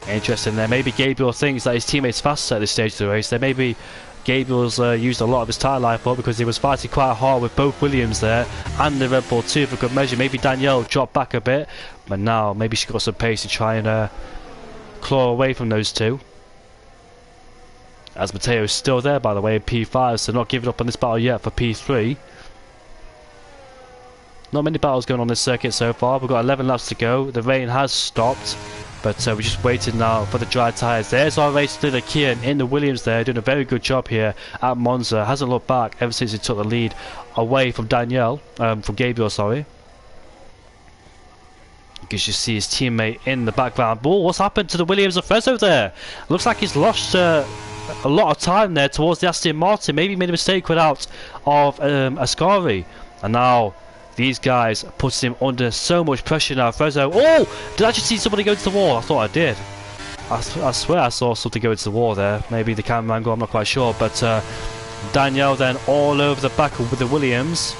Interesting there. Maybe Gabriel thinks that his teammate's faster at this stage of the race. There maybe Gabriel's used a lot of his tyre life up because he was fighting quite hard with both Williams there and the Red Bull too for good measure. Maybe Danielle dropped back a bit, but now maybe she's got some pace to try and claw away from those two. As Matteo is still there, by the way, in P5, so not giving up on this battle yet for P3. Not many battles going on this circuit so far. We've got 11 laps to go. The rain has stopped, but we're just waiting now for the dry tyres. There's our race leader Kian in the Williams there, doing a very good job here at Monza. Hasn't looked back ever since he took the lead away from from Gabriel, sorry. You can just see his teammate in the background. Oh, what's happened to the Williams of Fezzo there? Looks like he's lost a lot of time there towards the Aston Martin. Maybe made a mistake without of Ascari, and now these guys puts him under so much pressure now. Frezzo, oh, did I just see somebody go into the wall? I thought I did. I swear I saw something go into the wall there. Maybe the camera angle, I'm not quite sure. But Danielle then all over the back with the Williams.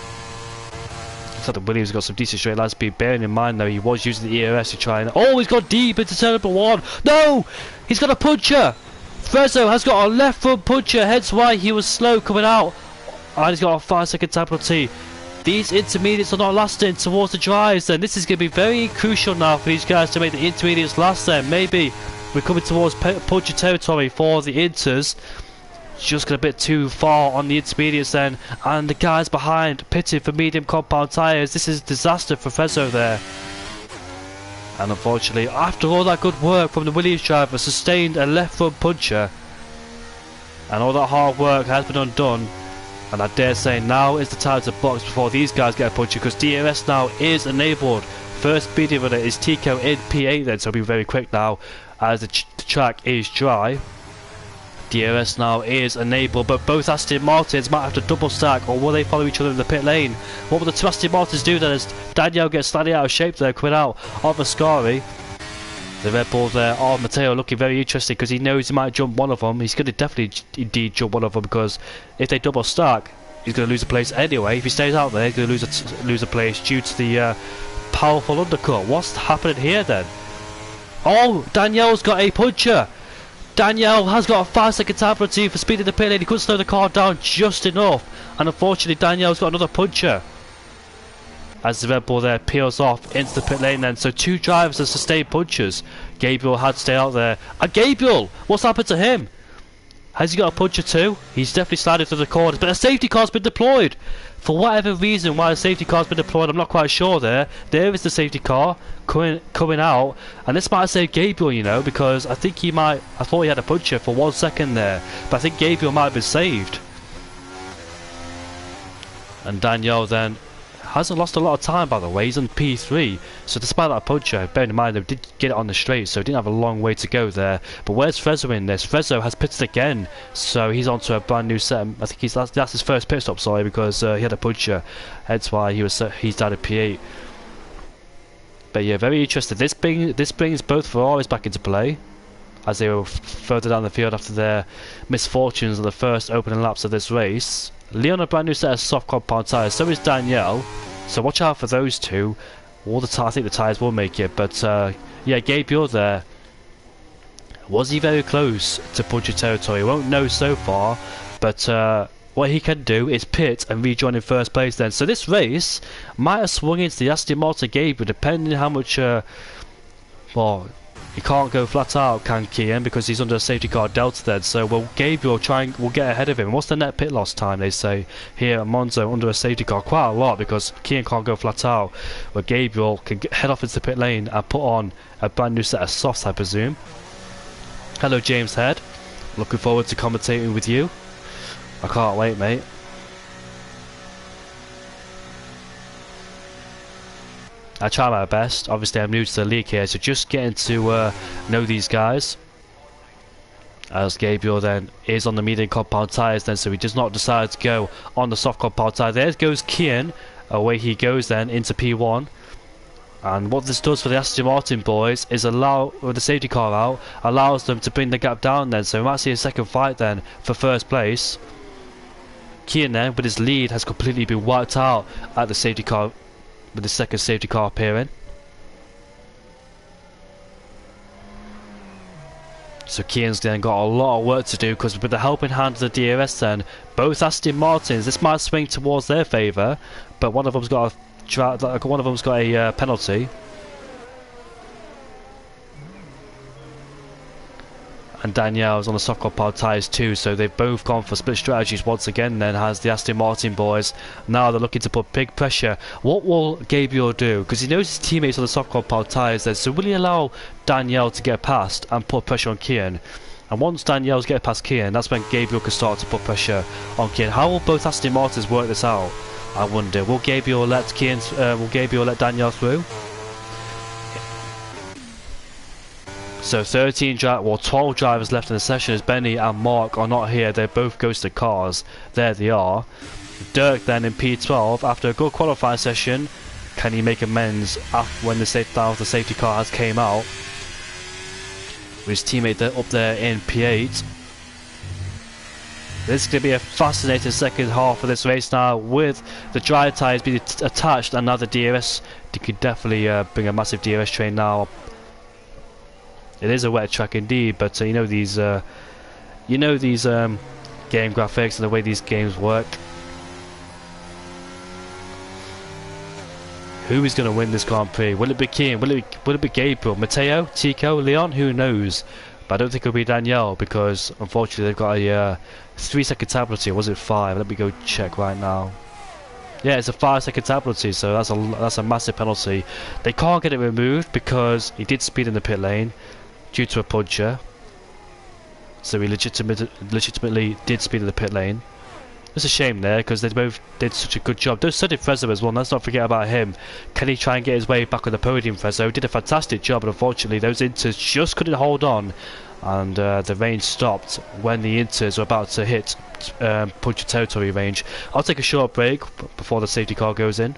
Looks like the Williams got some decent straight line speed. Bearing in mind though, he was using the EOS to try and... Oh, he's got deep into turn number 1. No, he's got a puncher. Frezzo has got a left front puncher, hence why he was slow coming out. And he's got a 5-second time penalty. These intermediates are not lasting towards the drives then. This is going to be very crucial now for these guys to make the intermediates last then. Maybe we're coming towards puncher territory for the inters. Just got a bit too far on the intermediates then. And the guys behind pitted for medium compound tyres. This is a disaster for Frezzo there. And unfortunately, after all that good work from the Williams driver, sustained a left front puncher, and all that hard work has been undone. And I dare say now is the time to box before these guys get a puncher, because DRS now is enabled. First speedy runner is Tico in P8 then, so it'll be very quick now as the track is dry. DRS now is enabled, but both Aston Martins might have to double stack, or will they follow each other in the pit lane? What will the two Aston Martins do then as Daniel gets slightly out of shape there, coming out of Ascari? The Red Bull there, oh, Matteo looking very interesting because he knows he might jump one of them. He's going to definitely indeed jump one of them, because if they double stack, he's going to lose a place anyway. If he stays out there, he's going to lose a place due to the powerful undercut. What's happening here then? Oh, Danielle's got a puncher. Danielle has got a 5-second time penalty for speeding the pit lane. He couldn't slow the car down just enough, and unfortunately Danielle's got another puncher as the Red Bull there peels off into the pit lane then. So two drivers have sustained punchers. Gabriel had to stay out there, and Gabriel, what's happened to him? Has he got a puncher too? He's definitely sliding through the corners, but a safety car's been deployed! For whatever reason why the safety car's been deployed, I'm not quite sure there. There is the safety car coming out, and this might have saved Gabriel, you know, because I think I thought he had a puncher for 1 second there, but I think Gabriel might have been saved. And Daniel then hasn't lost a lot of time, by the way. He's on P3, so despite that puncher, bearing in mind they did get it on the straight, so he didn't have a long way to go there. But where's Frezzo in this? Frezzo has pitted again, so he's onto a brand new set. I think that's his first pit stop, sorry, because he had a puncher. That's why he's down at P8. But yeah, very interesting. This brings both Ferraris back into play, as they were further down the field after their misfortunes on the first opening laps of this race. Leon a brand new set of soft compound tyres, so is Danielle, so watch out for those two. I think the tyres will make it, but yeah, Gabriel there, was he very close to puncher territory? Won't know so far, but what he can do is pit and rejoin in first place then. So this race might have swung into the Aston Martin Gabriel, depending on how much well, he can't go flat out, can Kian, because he's under a safety car delta then. So will Gabriel will get ahead of him. What's the net pit loss time, they say, here at Monza under a safety car? Quite a lot, because Kian can't go flat out. But Gabriel can head off into the pit lane and put on a brand new set of softs, I presume. Hello James Head, looking forward to commentating with you. I can't wait, mate. I try my best. Obviously I'm new to the league here, so just getting to know these guys. As Gabriel then is on the medium compound tyres then, so he does not decide to go on the soft compound tyre. There goes Kian, away he goes then into P1. And what this does for the Aston Martin boys is with the safety car out, allows them to bring the gap down then, so we might see a second fight then for first place. Kian then, with his lead, has completely been wiped out at the safety car, with the second safety car appearing. So Kian's then got a lot of work to do, because with the helping hand of the DRS then, both Aston Martins, this might swing towards their favour, but one of them's got a penalty. And Danielle's on the soft compound tyres too, so they've both gone for split strategies once again then, has the Aston Martin boys. Now they're looking to put big pressure. What will Gabriel do? Because he knows his teammates on the soft compound tyres then, so will he allow Danielle to get past and put pressure on Kian? And once Danielle's get past Kian, that's when Gabriel can start to put pressure on Kian. How will both Aston Martins work this out? I wonder. Will Gabriel let Danielle through? So 12 drivers left in the session, as Benny and Mark are not here. They're both ghosted cars. There they are. Dirk then in P12 after a good qualifying session. Can he make amends after when the safety car has came out? With his teammate up there in P8. This is going to be a fascinating second half of this race now, with the dry tyres being attached and now the DRS. They could definitely bring a massive DRS train now. It is a wet track indeed, but you know these game graphics and the way these games work. Who is going to win this Grand Prix? Will it be Kian? Will it be Gabriel? Matteo? Tico? Leon? Who knows? But I don't think it'll be Danielle, because unfortunately they've got a 3-second penalty. Or was it 5? Let me go check right now. Yeah, it's a 5-second penalty, so that's a massive penalty. They can't get it removed because he did speed in the pit lane due to a puncher. So he legitimately did speed in the pit lane. It's a shame there, because they both did such a good job. So did Frezzo as well, let's not forget about him. Can he try and get his way back on the podium? Frezzo did a fantastic job, but unfortunately those Inters just couldn't hold on, and the range stopped when the Inters were about to hit puncher territory range. I'll take a short break before the safety car goes in.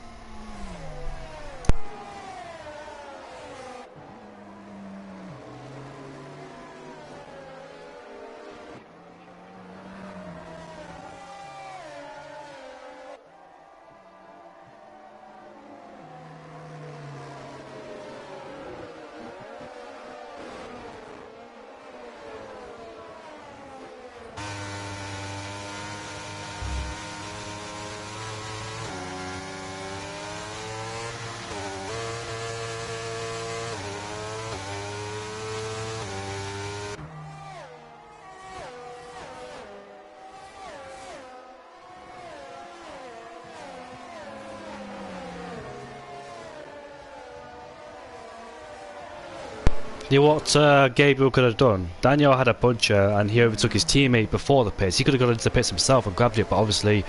You know what Gabriel could have done? Daniel had a puncher and he overtook his teammate before the pits. He could have gone into the pits himself and grabbed it, but obviously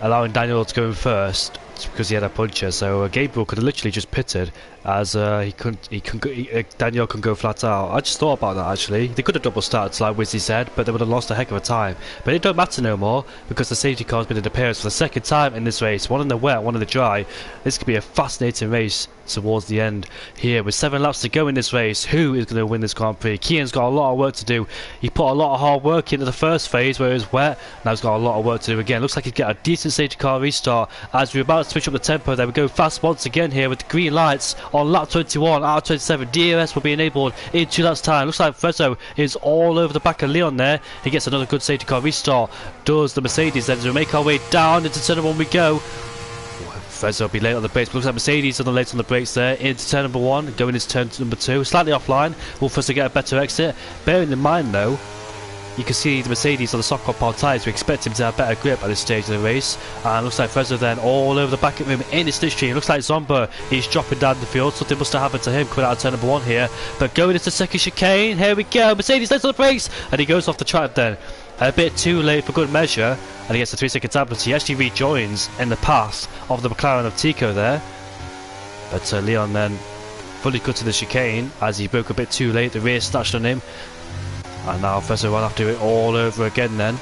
allowing Daniel to go in first because he had a puncher. So Gabriel could have literally just pitted as Daniel can go flat out. I just thought about that actually. They could have double started like Wizzy said, but they would have lost a heck of a time. But it don't matter no more because the safety car's been in appearance for the second time in this race. One in the wet, one in the dry. This could be a fascinating race towards the end here with 7 laps to go in this race. Who is going to win this Grand Prix? Kian's got a lot of work to do. He put a lot of hard work into the first phase where it was wet. Now he's got a lot of work to do again. Looks like he'd get a decent safety car restart as we're about to switch up the tempo. There we go fast once again here with the green lights on lap 21 out of 27. DRS will be enabled in 2 laps time. Looks like Frezzo is all over the back of Leon there. He gets another good safety car restart. Does the Mercedes then as we make our way down into turn 1 we go. Frezzo will be late on the brakes, but looks like Mercedes on the late on the brakes there into turn number 1, going into turn number 2, slightly offline. Will Frezzo get a better exit? Bearing in mind though, you can see the Mercedes on the soft compound tyres. We expect him to have better grip at this stage of the race. And looks like Frezzo then all over the back of him in the slipstream. Looks like Zomba is dropping down the field. Something must have happened to him coming out of turn number 1 here. But going into second chicane, here we go. Mercedes late on the brakes, and he goes off the track then. A bit too late for good measure, and he gets a 3-second penalty. He actually rejoins in the path of the McLaren of Tico there. But Leon then fully cut to the chicane as he broke a bit too late. The rear snatched on him. And now Frezzo will have to do it all over again then.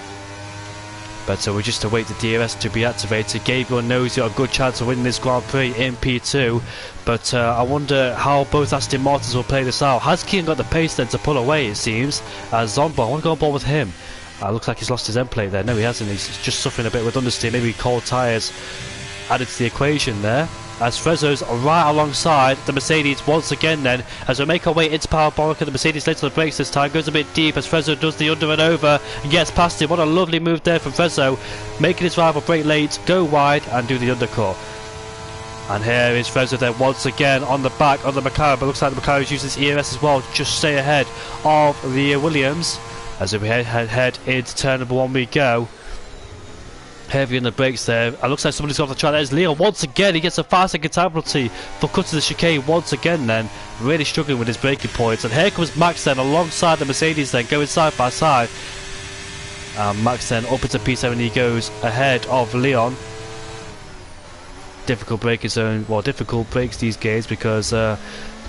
But we just await the DRS to be activated. Gabriel knows he's got a good chance of winning this Grand Prix in P2. But I wonder how both Aston Martins will play this out. Has Kian got the pace then to pull away it seems? As Zomba, I want to go on board with him. Looks like he's lost his end plate there. No he hasn't, he's just suffering a bit with understeer. Maybe cold tyres added to the equation there. As Frezzo's right alongside the Mercedes once again then, as we make our way into parabolic and the Mercedes late on the brakes this time, goes a bit deep as Frezzo does the under and over and gets past him. What a lovely move there from Frezzo, making his rival brake late, go wide and do the undercut. And here is Frezzo then once again on the back of the McLaren, but looks like the McLaren uses EMS as well, just stay ahead of the Williams. As we head into turn number 1 we go. Heavy on the brakes there. It looks like somebody's got off the track. There's Leon once again. He gets a 5-second penalty for cutting the chicane once again then. Really struggling with his braking points. And here comes Max then alongside the Mercedes then, going side by side. And Max then up into P7 he goes ahead of Leon. Difficult braking zone. Well, difficult brakes these days because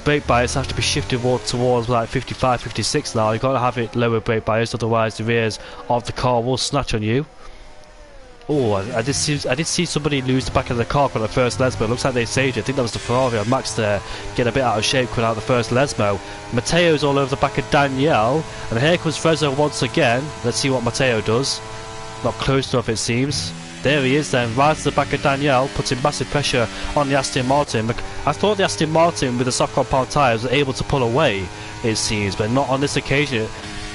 brake bias have to be shifted towards like 55, 56 now. You've got to have it lower brake bias, otherwise the rears of the car will snatch on you. Oh, I did see somebody lose the back of the car for the first Lesmo. Looks like they saved it. I think that was the Ferrari on Max there, getting a bit out of shape coming out the first Lesmo. Matteo's all over the back of Danielle, and here comes Frezzo once again. Let's see what Matteo does. Not close enough it seems. There he is then, right to the back of Danielle, putting massive pressure on the Aston Martin. I thought the Aston Martin with the soft compound tyres were able to pull away, it seems, but not on this occasion.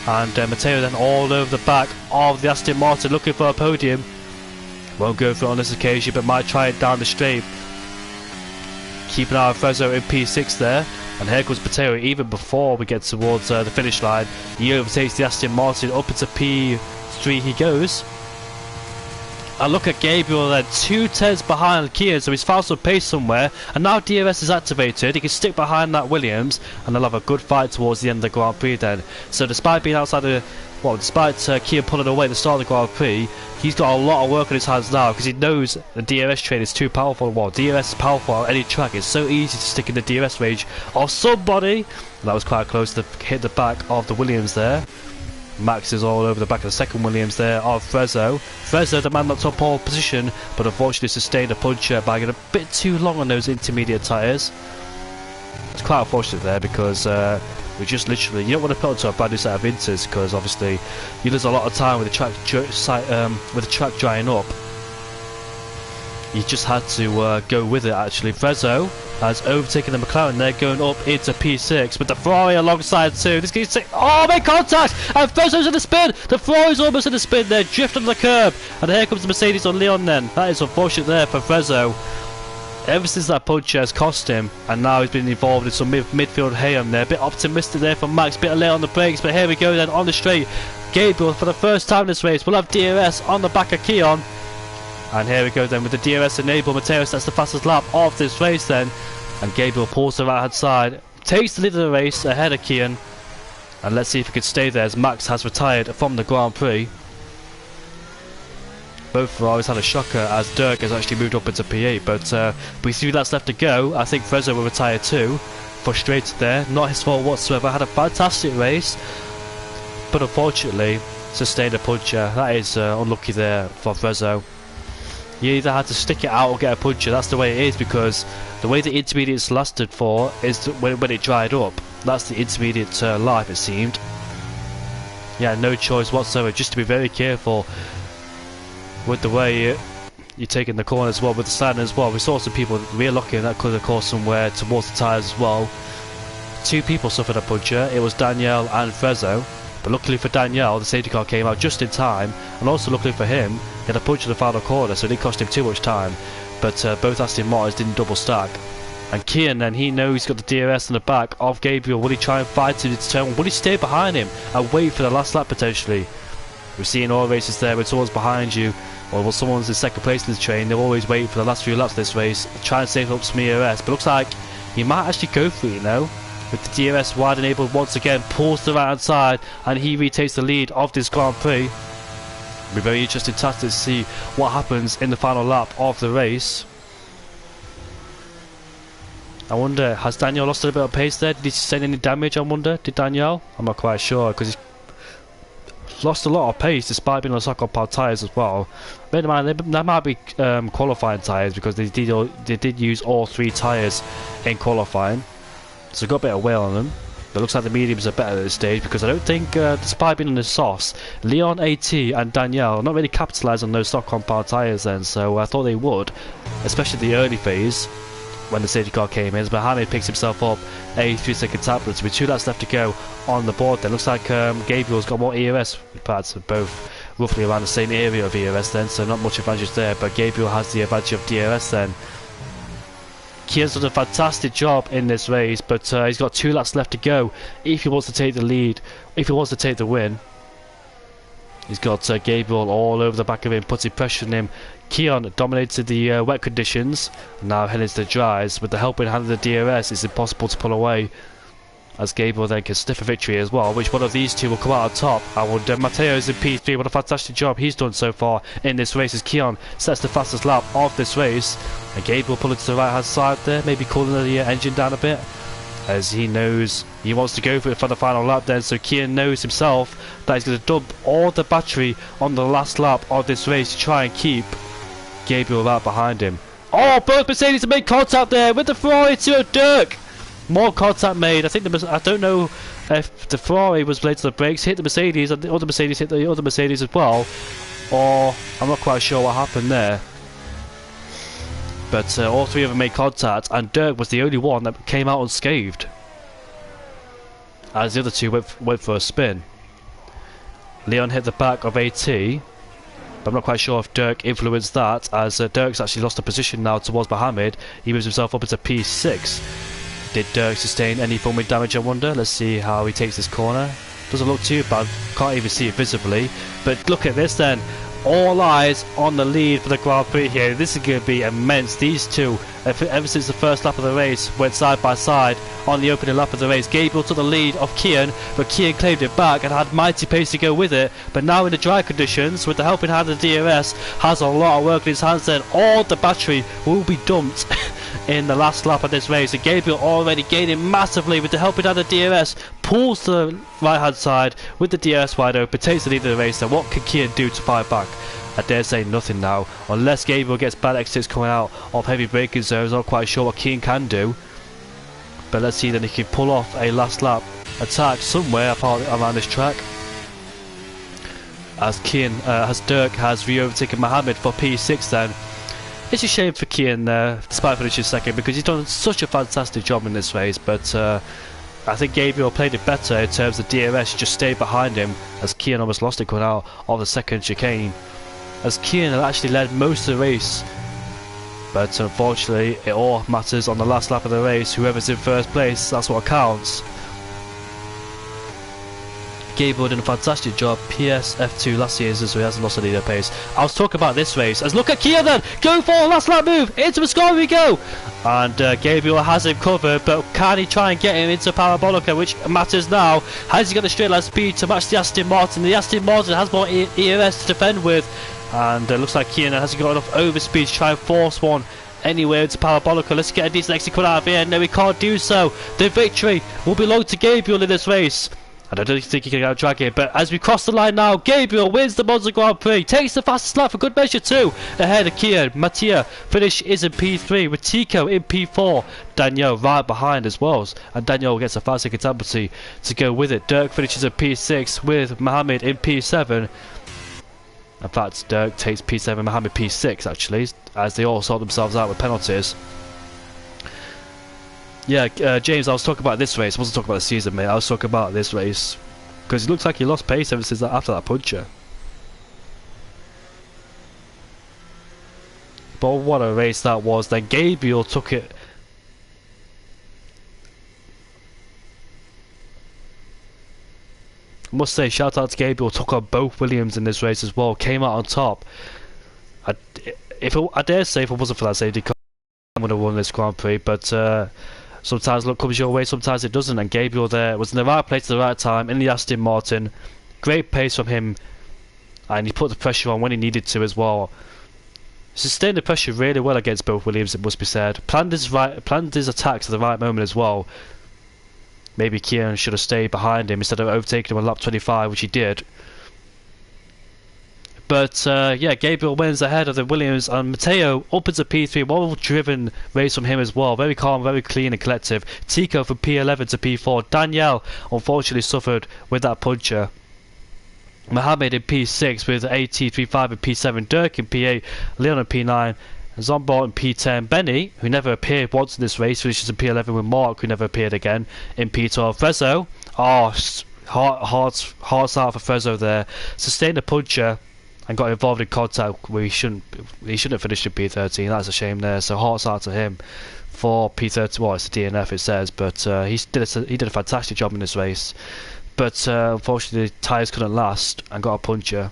And Matteo then all over the back of the Aston Martin looking for a podium. Won't go for it on this occasion, but might try it down the straight. Keep an eye on Frezzo in P6 there. And here comes Matteo even before we get towards the finish line. He overtakes the Aston Martin up into P3 he goes. And look at Gabriel then, 2 tenths behind Kian, so he's found some pace somewhere. And now DRS is activated, he can stick behind that Williams, and they'll have a good fight towards the end of the Grand Prix then. So despite being outside the... Well, despite Kian pulling away at the start of the Grand Prix, he's got a lot of work on his hands now because he knows the DRS train is too powerful. Well, DRS is powerful on any track. It's so easy to stick in the DRS range of somebody. And that was quite close to hit the back of the Williams there. Max is all over the back of the second Williams there of Frezzo. Frezzo, the man that's on pole position, but unfortunately sustained a puncher by getting a bit too long on those intermediate tyres. It's quite unfortunate there because we just literally, you don't want to put onto a brand new set of Inters because obviously you lose a lot of time with the track drying up. You just had to go with it actually. Frezzo has overtaken the McLaren. They're going up into P6, but the Ferrari alongside too. This guy's make contact, and Frezzo's in the spin. The Ferrari's almost in the spin. They're drifting on the curb, and here comes the Mercedes on Leon. Then that is unfortunate there for Frezzo. Ever since that puncher has cost him, and now he's been involved in some midfield hayam there. A bit optimistic there for Max, bit late on the brakes, but here we go then on the straight. Gabriel for the first time in this race will have DRS on the back of Kian. And here we go then with the DRS enabled. Matteo sets the fastest lap of this race then. And Gabriel pulls to the right hand side. takes the lead of the race ahead of Kian. And let's see if he can stay there as Max has retired from the Grand Prix. Both Ferraris had a shocker as Dirk has actually moved up into P8, but with 3 laps left to go, I think Frezzo will retire too. Frustrated there, not his fault whatsoever, had a fantastic race, but unfortunately sustained a puncture. That is unlucky there for Frezzo. You either had to stick it out or get a puncture, that's the way it is, because the way the intermediates lasted for is when it dried up. That's the intermediate life, it seemed. Yeah, no choice whatsoever, just to be very careful with the way you're taking the corner as well, with the stand as well. We saw some people rear locking, that could have caused some wear towards the tyres as well. 2 people suffered a puncture, it was Danielle and Frezzo, but luckily for Danielle the safety car came out just in time, and also luckily for him he had a puncture in the final corner, so it didn't cost him too much time. But both Aston Martins didn't double stack. And Kian then, he knows he's got the DRS in the back of Gabriel. Will he try and fight him to turn? Will he stay behind him and wait for the last lap potentially? We've seen all races there when someone's behind you, or when someone's in second place in the train, they'll always wait for the last few laps of this race, try and save up some ERS. But looks like he might actually go for it, you know, with the DRS wide enabled once again, pulls to the right hand side, and he retakes the lead of this Grand Prix. It'll be very interesting to see what happens in the final lap of the race. I wonder, has Daniel lost a little bit of pace there? Did he sustain any damage, I wonder? Did Daniel? I'm not quite sure, because he's lost a lot of pace despite being on soft compound tyres as well. Bear in mind, that might be qualifying tyres, because they did use all 3 tyres in qualifying. So got a bit of wear on them. But it looks like the mediums are better at this stage, because I don't think, despite being on the softs, Leon, AT and Danielle not really capitalised on those soft compound tyres then, so I thought they would, especially the early phase when the safety car came in. As Mohammed picks himself up a 3-second tap, with 2 laps left to go on the board then. Looks like Gabriel's got more ERS pads, both roughly around the same area of ERS then, so not much advantage there, but Gabriel has the advantage of DRS then. Kian's done a fantastic job in this race, but he's got 2 laps left to go if he wants to take the lead, if he wants to take the win. He's got Gabriel all over the back of him, putting pressure on him. Kian dominated the wet conditions, now heading to the dries. With the helping hand of the DRS, it's impossible to pull away, as Gabriel then can sniff a victory as well. Which one of these two will come out on top? I wonder. Matteo's in P3, what a fantastic job he's done so far in this race, as Kian sets the fastest lap of this race. And Gabriel pulling to the right hand side there, maybe cooling the engine down a bit, as he knows he wants to go for it for the final lap then. So Kian knows himself that he's going to dump all the battery on the last lap of this race to try and keep Gabriel right behind him. Oh, both Mercedes have made contact there with the Ferrari to Dirk. More contact made. I think I don't know if the Ferrari was late to the brakes, hit the Mercedes, and the other Mercedes hit the other Mercedes as well, or I'm not quite sure what happened there. But all 3 of them made contact, and Dirk was the only one that came out unscathed, as the other 2 went for a spin. Leon hit the back of AT, but I'm not quite sure if Dirk influenced that, as Dirk's actually lost a position now towards Mohammed. He moves himself up into P6. Did Dirk sustain any form of damage, I wonder? Let's see how he takes this corner. Doesn't look too bad, can't even see it visibly. But look at this then. All eyes on the lead for the Grand Prix here. This is going to be immense. These two, ever since the first lap of the race, went side by side on the opening lap of the race. Gabriel took the lead of Kian, but Kian claimed it back and had mighty pace to go with it. But now in the dry conditions, with the helping hand of the DRS, has a lot of work in his hands then. All the battery will be dumped in the last lap of this race. And Gabriel already gaining massively with the helping hand of DRS. Pulls to the right hand side with the DRS wide open, takes the lead of the race. Then what can Kian do to fight back? I dare say nothing now, unless Gabriel gets bad exits coming out of heavy braking zones. I'm not quite sure what Kian can do, but let's see then if he can pull off a last lap attack somewhere around this track, as Dirk has re-overtaken Mohammed for P6 then. It's a shame for Kian there, despite finishing second, because he's done such a fantastic job in this race, but I think Gabriel played it better in terms of DRS, just stayed behind him, as Kian almost lost it coming out of the second chicane, as Kian had actually led most of the race. But unfortunately, it all matters on the last lap of the race. Whoever's in first place, that's what counts. Gabriel did a fantastic job. PS F2 last year, so he hasn't lost any pace. I was talking about this race. As look at Kia then, go for a last lap move, into the score we go. And Gabriel has him covered, but can he try and get him into Parabolica, which matters now? Has he got the straight line speed to match the Aston Martin? The Aston Martin has more EMS to defend with, and looks like Kia hasn't got enough overspeed to try and force one anywhere into Parabolica. Let's get a decent exit out of here. No, we can't do so. The victory will belong to Gabriel in this race. I don't think he can outdrag it, but as we cross the line now, Gabriel wins the Monza Grand Prix, takes the fastest lap for good measure too, ahead of Kia. Mattia finish is in P3 with Tico in P4, Daniel right behind as well, and Daniel gets a 5 second penalty to go with it. Dirk finishes in P6 with Mohammed in P7. In fact, Dirk takes P7, Mohammed P6 actually, as they all sort themselves out with penalties. Yeah, James, I was talking about this race. I wasn't talking about the season, mate. I was talking about this race because it looks like he lost pace ever since after that puncture. But what a race that was. Then Gabriel took it. I must say, shout out to Gabriel. Took on both Williams in this race as well. Came out on top. I dare say, if it wasn't for that safety car, I would have won this Grand Prix. But sometimes luck comes your way, sometimes it doesn't, and Gabriel there was in the right place at the right time in the Aston Martin. Great pace from him, and he put the pressure on when he needed to as well. Sustained the pressure really well against both Williams, it must be said. Planned his attacks at the right moment as well. Maybe Kieran should have stayed behind him instead of overtaking him on lap 25, which he did. But yeah, Gabriel wins ahead of the Williams, and Matteo up into P3. Well-driven race from him as well. Very calm, very clean and collective. Tico from P11 to P4. Danielle unfortunately suffered with that puncture. Mohammed in P6 with AT35 in P7. Dirk in P8. Leon in P9. Zombart in P10. Benny, who never appeared once in this race, finishes in P11 with Mark, who never appeared again, in P12. Frezzo, hearts out for Frezzo there. Sustained a puncture and got involved in contact where he shouldn't have finished in P13. That's a shame there. So hearts out to him for P13. Well, it's a DNF it says, but he did a fantastic job in this race. But unfortunately, the tyres couldn't last and got a puncture,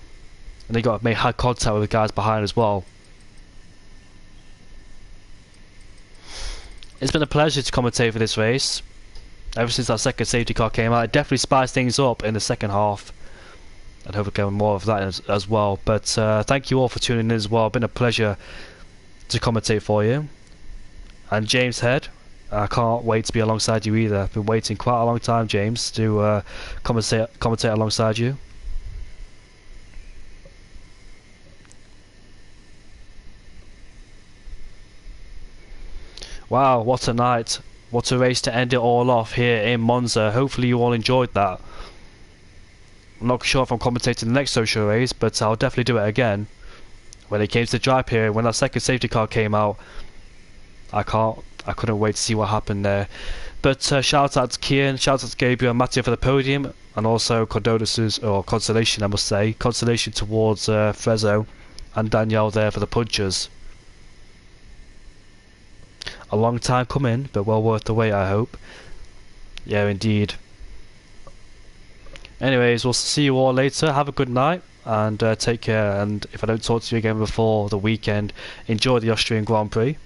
and he had contact with the guys behind as well. It's been a pleasure to commentate for this race. Ever since that second safety car came out, it definitely spiced things up in the second half. And hope we get more of that as well. But thank you all for tuning in as well. It's been a pleasure to commentate for you. And James Head, I can't wait to be alongside you either. I've been waiting quite a long time, James, to commentate alongside you. Wow, what a night. What a race to end it all off here in Monza. Hopefully you all enjoyed that. I'm not sure if I'm commentating the next social race, but I'll definitely do it again. When it came to the dry period, when that second safety car came out, I couldn't wait to see what happened there. But shout out to Kian, shout out to Gabriel and Mattia for the podium, and also condolences, or consolation I must say, consolation towards Frezzo and Danielle there for the punches. A long time coming, but well worth the wait, I hope. Yeah, indeed. Anyways, we'll see you all later. Have a good night and take care. And if I don't talk to you again before the weekend, enjoy the Austrian Grand Prix.